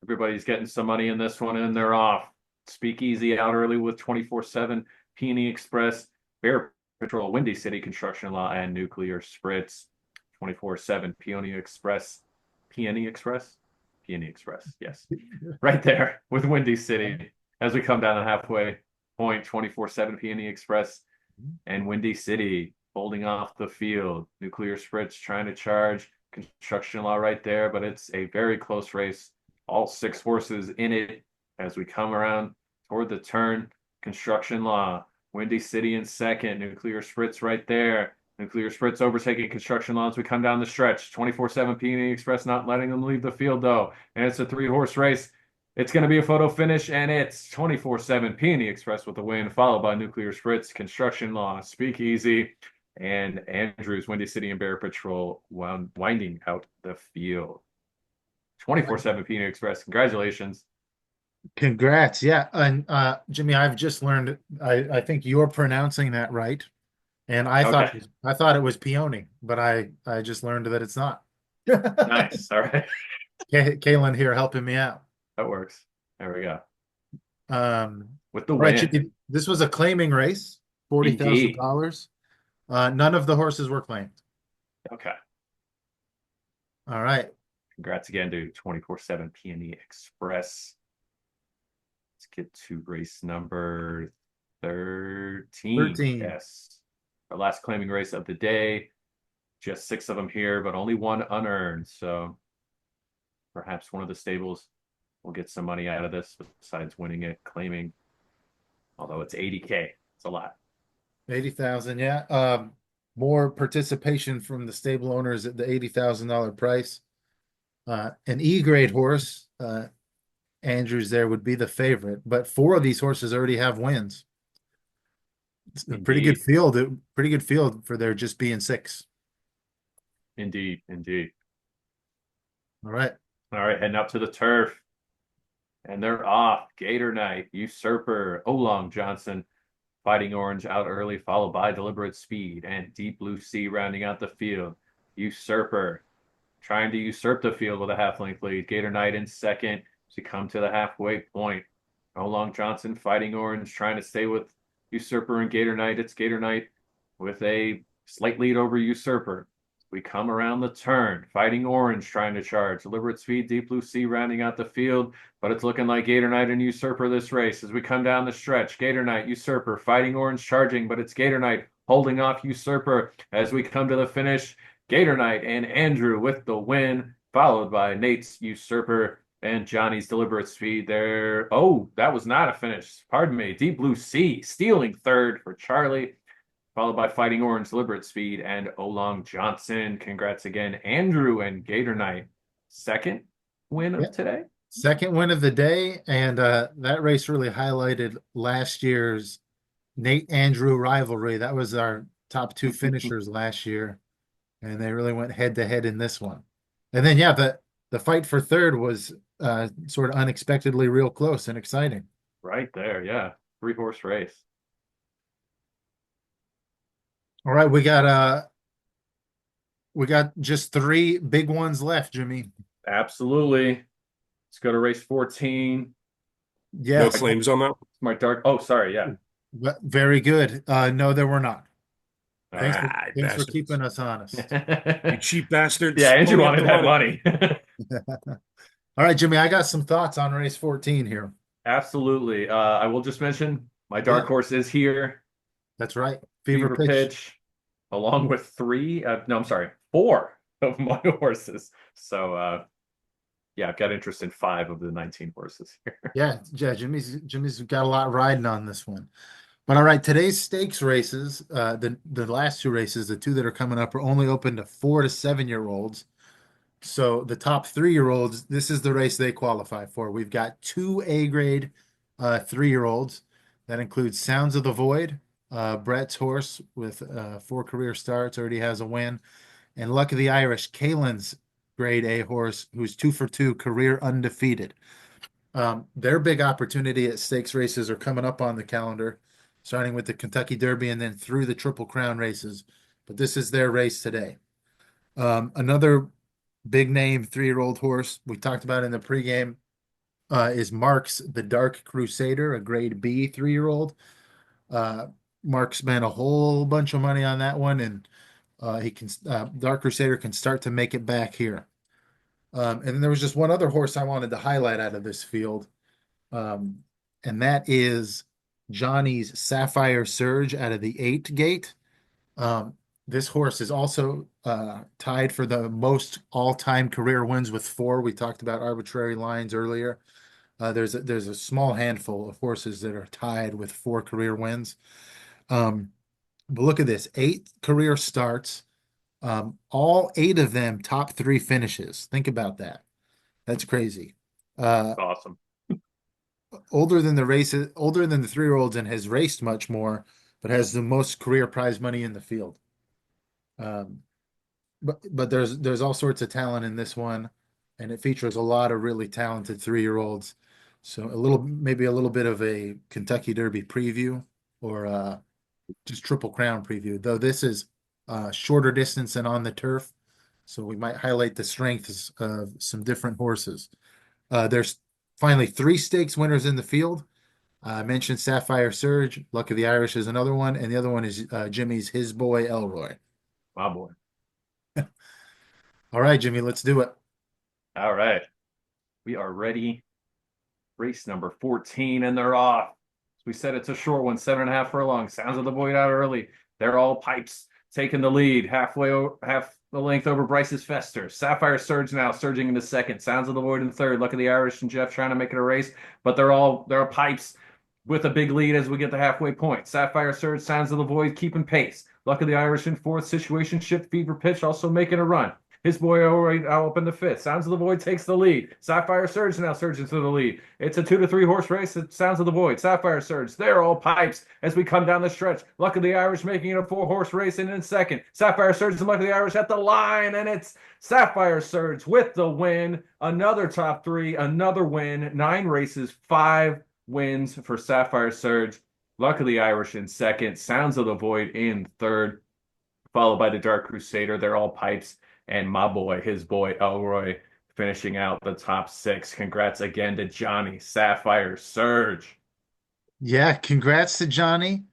Everybody's getting some money in this one, and they're off. Speakeasy out early with 24/7, Peony Express, Bear Patrol, Windy City Construction Law, and Nuclear Spritz. 24/7, Peony Express, Peony Express, Peony Express. Yes, right there with Windy City as we come down the halfway point. 24/7, Peony Express, and Windy City holding off the field. Nuclear Spritz trying to charge. Construction Law right there, but it's a very close race. All 6 horses in it as we come around toward the turn. Construction Law, Windy City in second, Nuclear Spritz right there. Nuclear Spritz overtaking Construction Law as we come down the stretch. 24/7 Peony Express not letting them leave the field though. And it's a 3-horse race. It's going to be a photo finish, and it's 24/7 Peony Express with the win, followed by Nuclear Spritz, Construction Law, Speakeasy, and Andrews, Windy City, and Bear Patrol winding out the field. 24/7 Peony Express. Congratulations. Congrats. Yeah. And Jimmy, I've just learned I think you're pronouncing that right. And I Okay. thought it was peony, but I just learned that it's not. Nice. All right. Kaylin here helping me out. That works. There we go. With the All right, win. Jimmy, this was a claiming race, $40,000. None of the horses were claimed. Okay. All right. Congrats again to 24/7 Peony Express. Let's get to race number 13. 13. Yes. Our last claiming race of the day. Just 6 of them here, but only 1 unearned. So perhaps one of the stables will get some money out of this besides winning it, claiming. Although it's 80K. It's a lot. 80,000, yeah. More participation from the stable owners at the $80,000 price. An E-grade horse, Andrews there would be the favorite, but 4 of these horses already have wins. It's a pretty good field for there just being 6. Indeed. All right. All right, heading up to the turf. And they're off. Gator Knight, Usurper, Olong Johnson, Fighting Orange out early, followed by Deliberate Speed and Deep Blue Sea rounding out the field. Usurper trying to usurp the field with a half-length lead. Gator Knight in second to come to the halfway point. Olong Johnson, Fighting Orange trying to stay with Usurper and Gator Knight. It's Gator Knight with a slight lead over Usurper. We come around the turn. Fighting Orange trying to charge. Deliberate Speed, Deep Blue Sea rounding out the field. But it's looking like Gator Knight and Usurper this race as we come down the stretch. Gator Knight, Usurper, Fighting Orange charging, but it's Gator Knight holding off Usurper as we come to the finish. Gator Knight and Andrew with the win, followed by Nate's Usurper and Johnny's Deliberate Speed there. Oh, that was not a finish. Pardon me. Deep Blue Sea stealing third for Charlie, followed by Fighting Orange, Deliberate Speed, and Olong Johnson. Congrats again, Andrew and Gator Knight. Second win of today. Second win of the day, and that race really highlighted last year's Nate-Andrew rivalry. That was our top 2 finishers last year, and they really went head-to-head in this one. And then, yeah, the fight for third was sort of unexpectedly real close and exciting. Right there, yeah. 3-horse race. All right, we got just 3 big ones left, Jimmy. Absolutely. Let's go to race 14. Yeah. No claims on that? My dark. Oh, sorry. Yeah. Very good. No, there were not. Thanks for bastards. keeping us honest. You cheap bastards. Yeah, Andrew Pony up wanted the that money. All right, Jimmy, I got some thoughts on race 14 here. Absolutely. I will just mention my dark horse is here. That's right. Fever pitch. Along with 4 of my horses. So yeah, I've got interest in 5 of the 19 horses here. Yeah, Jimmy's got a lot riding on this one. But all right, today's stakes races, the last 2 races, the 2 that are coming up, are only open to 4 to 7-year-olds. So the top 3-year-olds, this is the race they qualify for. We've got 2 A-grade 3-year-olds. That includes Sounds of the Void, Brett's horse with 4 career starts, already has a win. And Luck of the Irish, Kaylin's grade A horse, who's 2 for 2, career undefeated. Their big opportunity at stakes races are coming up on the calendar. starting with the Kentucky Derby and then through the Triple Crown races. But this is their race today. Another big name 3-year-old horse we talked about in the pregame is Mark's the Dark Crusader, a grade B 3-year-old. Mark spent a whole bunch of money on that one, and Dark Crusader can start to make it back here. And then there was just one other horse I wanted to highlight out of this field, and that is Johnny's Sapphire Surge out of the 8 gate. This horse is also tied for the most all-time career wins with 4. We talked about arbitrary lines earlier. There's a small handful of horses that are tied with 4 career wins. But look at this, 8 career starts, all 8 of them top 3 finishes. Think about that. That's crazy. Awesome. Older than the 3-year-olds and has raced much more, but has the most career prize money in the field. But there's all sorts of talent in this one, and it features a lot of really talented 3-year-olds. So maybe a little bit of a Kentucky Derby preview, or just Triple Crown preview, though this is shorter distance and on the turf. So we might highlight the strengths of some different horses. There's finally 3 stakes winners in the field. I mentioned Sapphire Surge, Luck of the Irish is another one, and the other one is Jimmy's His Boy Elroy. My boy. All right, Jimmy, let's do it. All right. We are ready. Race number 14, and they're off. As we said, it's a short one, 7.5 furlongs. Sounds of the Void out early. They're all pipes taking the lead, half the length over Bryce's Fester. Sapphire Surge now surging into second. Sounds of the Void in third. Luck of the Irish and Jeff trying to make it a race, but they're pipes with a big lead as we get the halfway point. Sapphire Surge, Sounds of the Void keeping pace. Luck of the Irish in fourth. Situation Shift, Fever Pitch also making a run. His Boy Elroy out up in the fifth. Sounds of the Void takes the lead. Sapphire Surge now surges to the lead. It's a 2 to 3 horse race. It Sounds of the Void, Sapphire Surge. They're all pipes as we come down the stretch. Luck of the Irish making it a 4-horse race, and in second, Sapphire Surge and Luck of the Irish at the line, and it's Sapphire Surge with the win. Another top 3, another win. 9 races, 5 wins for Sapphire Surge. Luck of the Irish in second. Sounds of the Void in third, followed by the Dark Crusader. They're all pipes. And my boy, His Boy Elroy, finishing out the top 6. Congrats again to Johnny Sapphire Surge. Yeah, congrats to Johnny.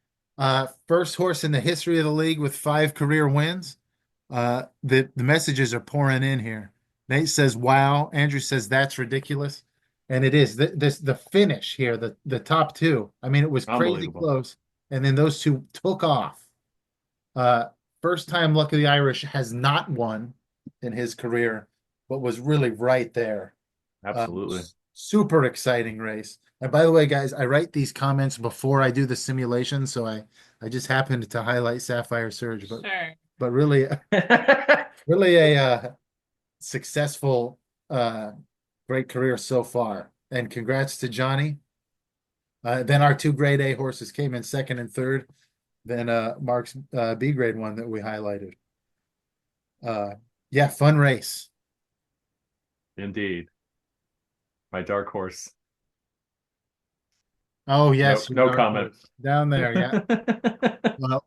First horse in the history of the league with 5 career wins. The messages are pouring in here. Nate says, "Wow." Andrew says, "That's ridiculous," and it is. The finish here, the top 2. I mean, it was crazy close, and then those 2 took off. First time Luck of the Irish has not won in his career, but was really right there. Absolutely. Super exciting race. And by the way, guys, I write these comments before I do the simulation, so I just happened to highlight Sapphire Surge, but Sure. but really really a successful great career so far. And congrats to Johnny. Then our 2 grade A horses came in second and third. Then Mark's B grade one that we highlighted. Yeah, fun race. Indeed. My dark horse. Oh, yes. No comment. Down there, yeah. Well,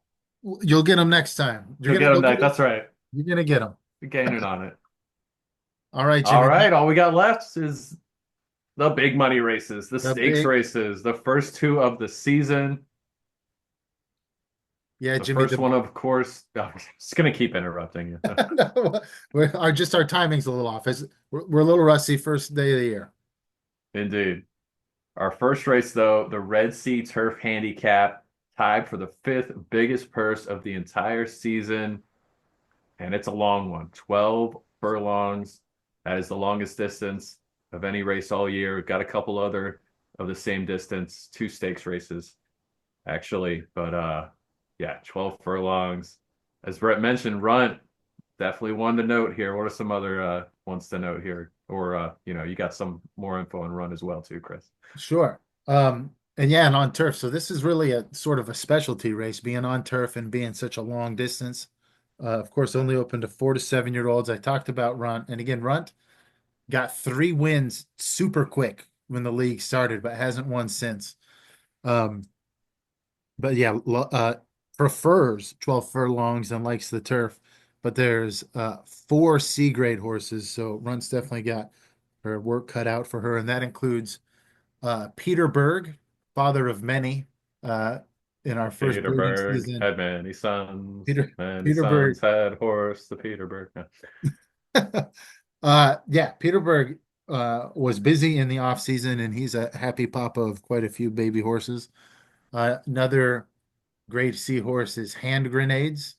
you'll get them next time. You'll get them next. That's right. You're going to get them. You're gaining on it. All right, Jimmy. All right. All we got left is the big money races, the stakes races, the first 2 of the season. Yeah, the Jimmy. First one, of course. I'm just gonna keep interrupting you. Our timing's a little off. We're a little rusty first day of the year. Indeed. Our first race, though, the Red Sea Turf Handicap, tied for the 5th biggest purse of the entire season, and it's a long one. 12 furlongs. That is the longest distance of any race all year. We've got a couple other of the same distance, 2 stakes races, actually, but yeah, 12 furlongs. As Brett mentioned, Runt, definitely one to note here. What are some other ones to note here? Or, you got some more info on Runt as well, too, Chris. Sure. And on turf. So this is really a sort of a specialty race, being on turf and being such a long distance. Of course, only open to 4 to 7-year-olds. I talked about Runt. And again, Runt got 3 wins super quick when the league started, but hasn't won since. but yeah, prefers 12 furlongs and likes the turf. But there's four C grade horses, so Runt's definitely got her work cut out for her, and that includes Peter Berg, father of many, uh, in our first breeding Peterburg season. had many sons. Peter Many Peter Berg, sons had horse. The Peterburg. yeah, Peter Berg was busy in the off season, and he's a happy papa of quite a few baby horses. Another grade C horse is Hand Grenades,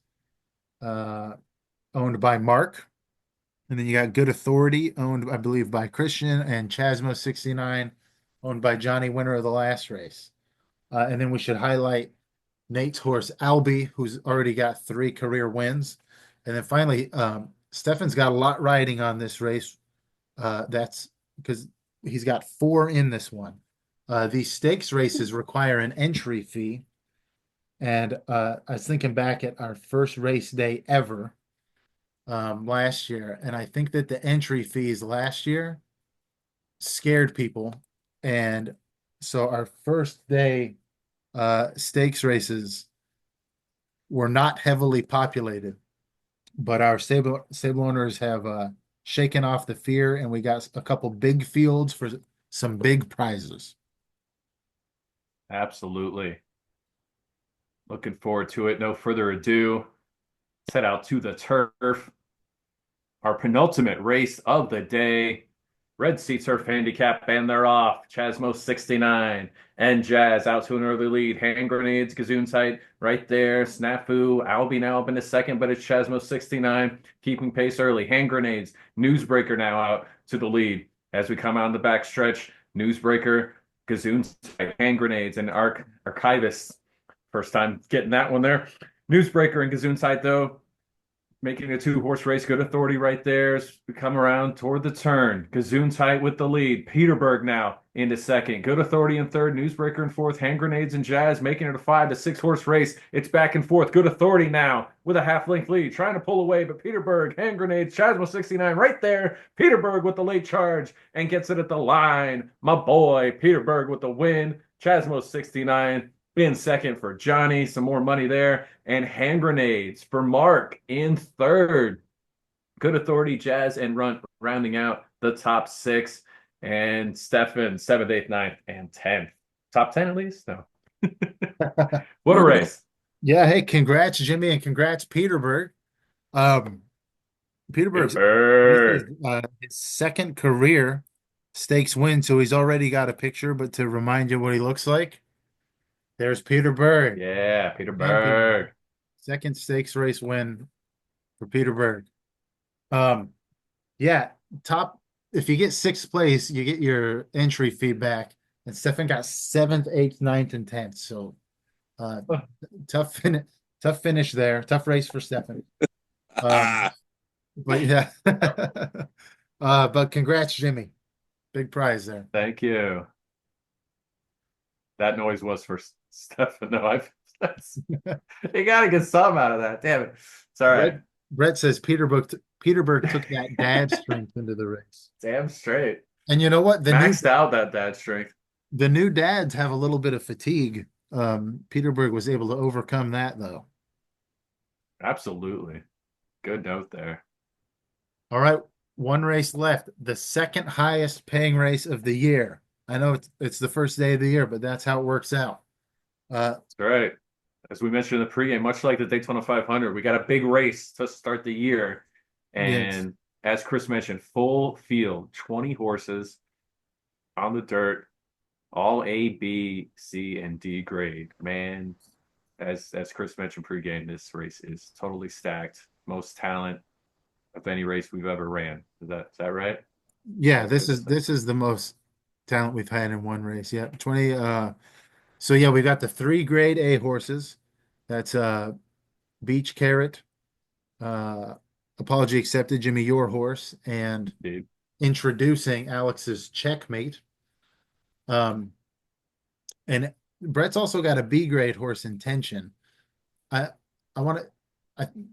uh, owned by Mark. And then you got Good Authority, owned, I believe, by Christian, and Chasmo 69, owned by Johnny, winner of the last race. And then we should highlight Nate's horse, Albie, who's already got 3 career wins. And then finally, Stefan's got a lot riding on this race. That's because he's got 4 in this one. These stakes races require an entry fee. And I was thinking back at our first race day ever last year, and I think that the entry fees last year scared people. And so our first day stakes races were not heavily populated, but our stable owners have shaken off the fear, and we got a couple big fields for some big prizes. Absolutely. Looking forward to it. No further ado, set out to the turf. Our penultimate race of the day. Red Sea Turf Handicap, and they're off. Chasmo 69 and Jazz out to an early lead. Hand Grenades, Gesundheit right there. Snafu, Albie now up in a second, but it's Chasmo 69 keeping pace early. Hand Grenades, Newsbreaker now out to the lead. As we come out on the back stretch, Newsbreaker, Gesundheit, Hand Grenades, and Archivist. First time getting that one there. Newsbreaker and Gesundheit, though, making a 2-horse race. Good Authority right there as we come around toward the turn. Gesundheit with the lead. Peterburg now into second. Good Authority in third. Newsbreaker in fourth. Hand Grenades and Jazz making it a 5 to 6-horse race. It's back and forth. Good Authority now with a half-length lead, trying to pull away, but Peterburg, Hand Grenades, Chasmo 69 right there. Peterburg with the late charge and gets it at the line. My boy, Peterburg with the win. Chasmo 69 in second for Johnny, some more money there, and Hand Grenades for Mark in third. Good Authority, Jazz, and Runt rounding out the top 6, and Stefan 7th, 8th, 9th, and 10th. Top 10 at least? No. What a race. Yeah, hey, congrats, Jimmy, and congrats, Peterburg. Peterburg's this is, his second career stakes win, so he's already got a picture, but to remind you what he looks like, there's Peterburg. Yeah, Peterburg. Second stakes race win for Peterburg. Yeah, top. If you get 6th place, you get your entry fee back. And Stefan got 7th, 8th, 9th, and 10th. So, tough finish there. Tough race for Stefan. But yeah, but congrats, Jimmy. Big prize there. Thank you. That noise was for Stefan. No, you got to get some out of that. Damn it. It's all right. Brett says Peterburg took that dad strength into the race. Damn straight. And you know what? Maxed out that dad strength. The new dads have a little bit of fatigue. Peterburg was able to overcome that, though. Absolutely. Good note there. All right, one race left. The second highest paying race of the year. I know it's the first day of the year, but that's how it works out. That's right. As we mentioned in the pregame, much like the Daytona 500, we got a big race to start the year. And as Chris mentioned, full field, 20 horses on the dirt, all A, B, C, and D grade. Man, as Chris mentioned pregame, this race is totally stacked. Most talent of any race we've ever ran. Is that right? Yeah, this is the most talent we've had in one race. Yeah, 20. So yeah, we got the 3 grade A horses. That's Beach Carrot, Apology Accepted, Jimmy Your Horse, and introducing Alex's Checkmate. And Brett's also got a B grade horse, Intention.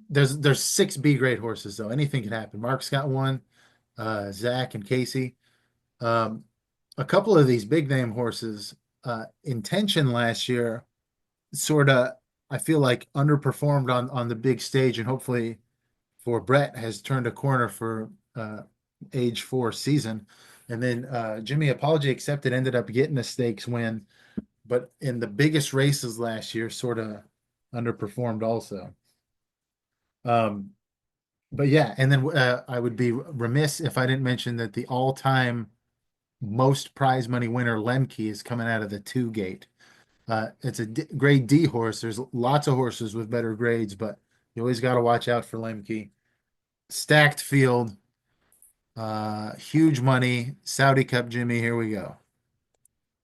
There's 6 B grade horses though. Anything can happen. Mark's got one, Zach and Casey. A couple of these big name horses, Intention last year sort of, I feel like underperformed on the big stage, and hopefully for Brett has turned a corner for age 4 season. And then Jimmy, apology accepted, ended up getting a stakes win, but in the biggest races last year, sort of underperformed also. But yeah, and then I would be remiss if I didn't mention that the all-time most prize money winner, Lemke, is coming out of the 2 gate. It's a grade D horse. There's lots of horses with better grades, but you always got to watch out for Lemke. Stacked field, huge money, Saudi Cup, Jimmy. Here we go.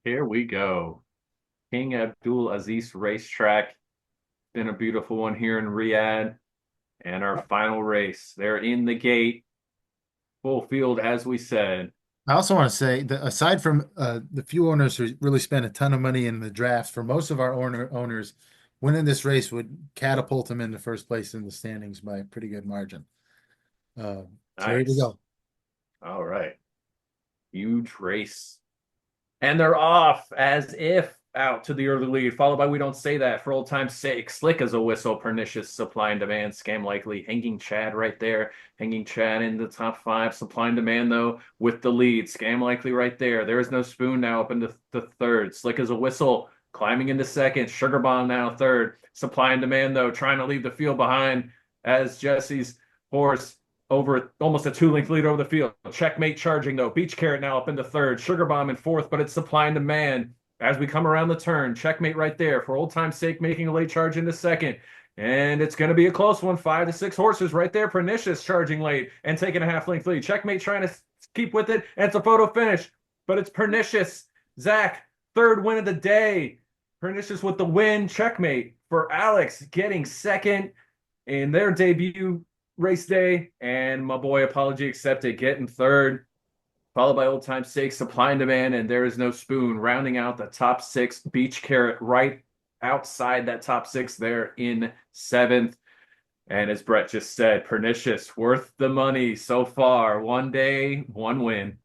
Here we go. King Abdul Aziz Racetrack. Been a beautiful one here in Riyadh. And our final race. They're in the gate. Full field, as we said. I also want to say that aside from the few owners who really spent a ton of money in the drafts, for most of our owners, winning this race would catapult them into first place in the standings by a pretty good margin. So here we Nice. go. All right. Huge race. And they're off as if out to the early lead, followed by We Don't Say That for old time's sake. Slick as a whistle, pernicious supply and demand, scam likely, hanging Chad right there. Hanging Chad in the top 5. Supply and demand, though, with the lead. Scam likely right there. There is no spoon now up into the third. Slick as a whistle, climbing into second. Sugar Bomb now third. Supply and demand, though, trying to leave the field behind as Jesse's horse over almost a 2-length lead over the field. Checkmate charging, though. Beach Carrot now up into third. Sugar Bomb in fourth, but it's supply and demand as we come around the turn. Checkmate right there for old time's sake, making a late charge into second. And it's going to be a close one. 5 to 6 horses right there. Pernicious charging late and taking a half-length lead. Checkmate trying to keep with it, and it's a photo finish, but it's Pernicious. Zach, third win of the day. Pernicious with the win. Checkmate for Alex, getting second in their debut race day, and my boy Apology Accepted getting third, followed by Old Time's Sake, Supply and Demand, and There Is No Spoon, rounding out the top 6. Beach Carrot right outside that top 6 there in 7th. And as Brett just said, Pernicious, worth the money so far. 1 day, 1 win.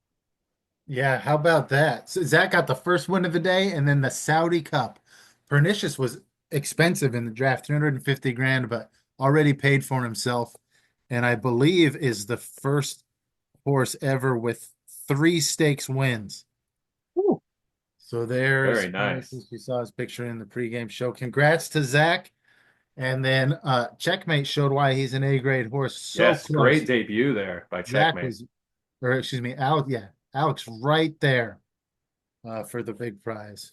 Yeah, how about that? So Zach got the first win of the day, and then the Saudi Cup. Pernicious was expensive in the draft, 350 grand, but already paid for himself. And I believe is the first horse ever with 3 stakes wins. Woo. So there's Very nice. We saw his picture in the pregame show. Congrats to Zach. And then Checkmate showed why he's an A-grade horse. So Yes, close. great debut there by Zach Checkmate. was, or excuse me, Alex. Yeah, Alex right there for the big prize.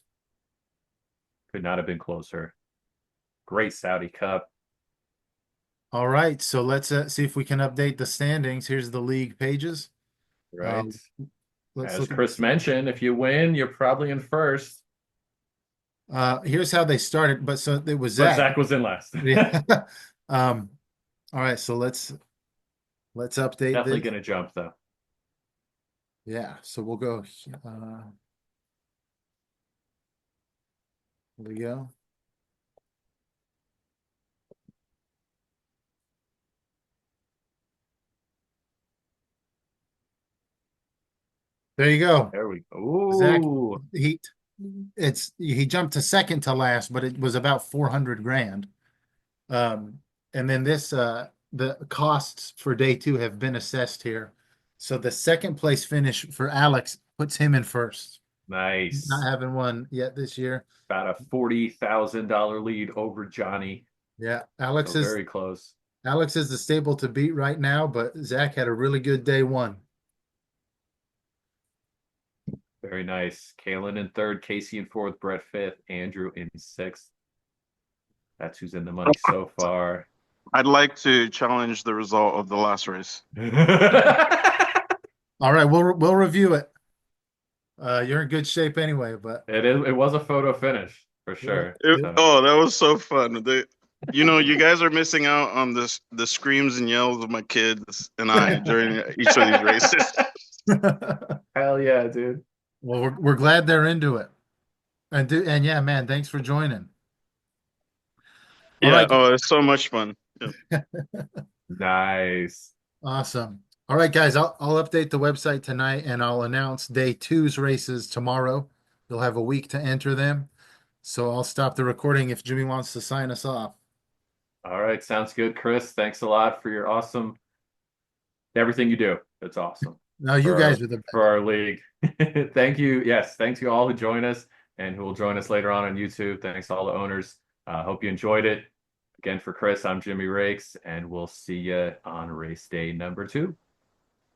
Could not have been closer. Great Saudi Cup. All right, so let's see if we can update the standings. Here's the league pages. Right. Let's As look at- Chris mentioned, if you win, you're probably in first. Here's how they started, but so it was But Zach. Zach was in last. Yeah. All right, so let's update Definitely this. gonna jump though. Yeah, so we'll go. Here we go. There you go. There we go. Zach, Ooh. he jumped to second to last, but it was about 400 grand. And then this the costs for day 2 have been assessed here. So the second place finish for Alex puts him in first. Nice. Not having won yet this year. About a $40,000 lead over Johnny. Yeah, Alex So is very close. Alex is the stable to beat right now, but Zach had a really good day 1. Very nice. Kalen in third, Casey in fourth, Brett fifth, Andrew in sixth. That's who's in the money so far. I'd like to challenge the result of the last race. All right, we'll review it. You're in good shape anyway, but It was a photo finish for sure. So, Oh, that was so fun. You guys are missing out on the screams and yells of my kids and I during each of these races. hell yeah, dude. well, we're glad they're into it. And yeah, man, thanks for joining. All Yeah, right. oh, it's so much fun. Nice. Awesome. All right, guys, I'll update the website tonight and I'll announce day 2's races tomorrow. You'll have a week to enter them. So I'll stop the recording if Jimmy wants to sign us off. All right, sounds good, Chris. Thanks a lot for your everything you do. It's awesome No, you for guys our are the best. for our league. Thank you. Yes, thanks to all who join us and who will join us later on YouTube. Thanks to all the owners. Hope you enjoyed it. Again, for Chris, I'm Jimmy Rakes, and we'll see you on race day number 2.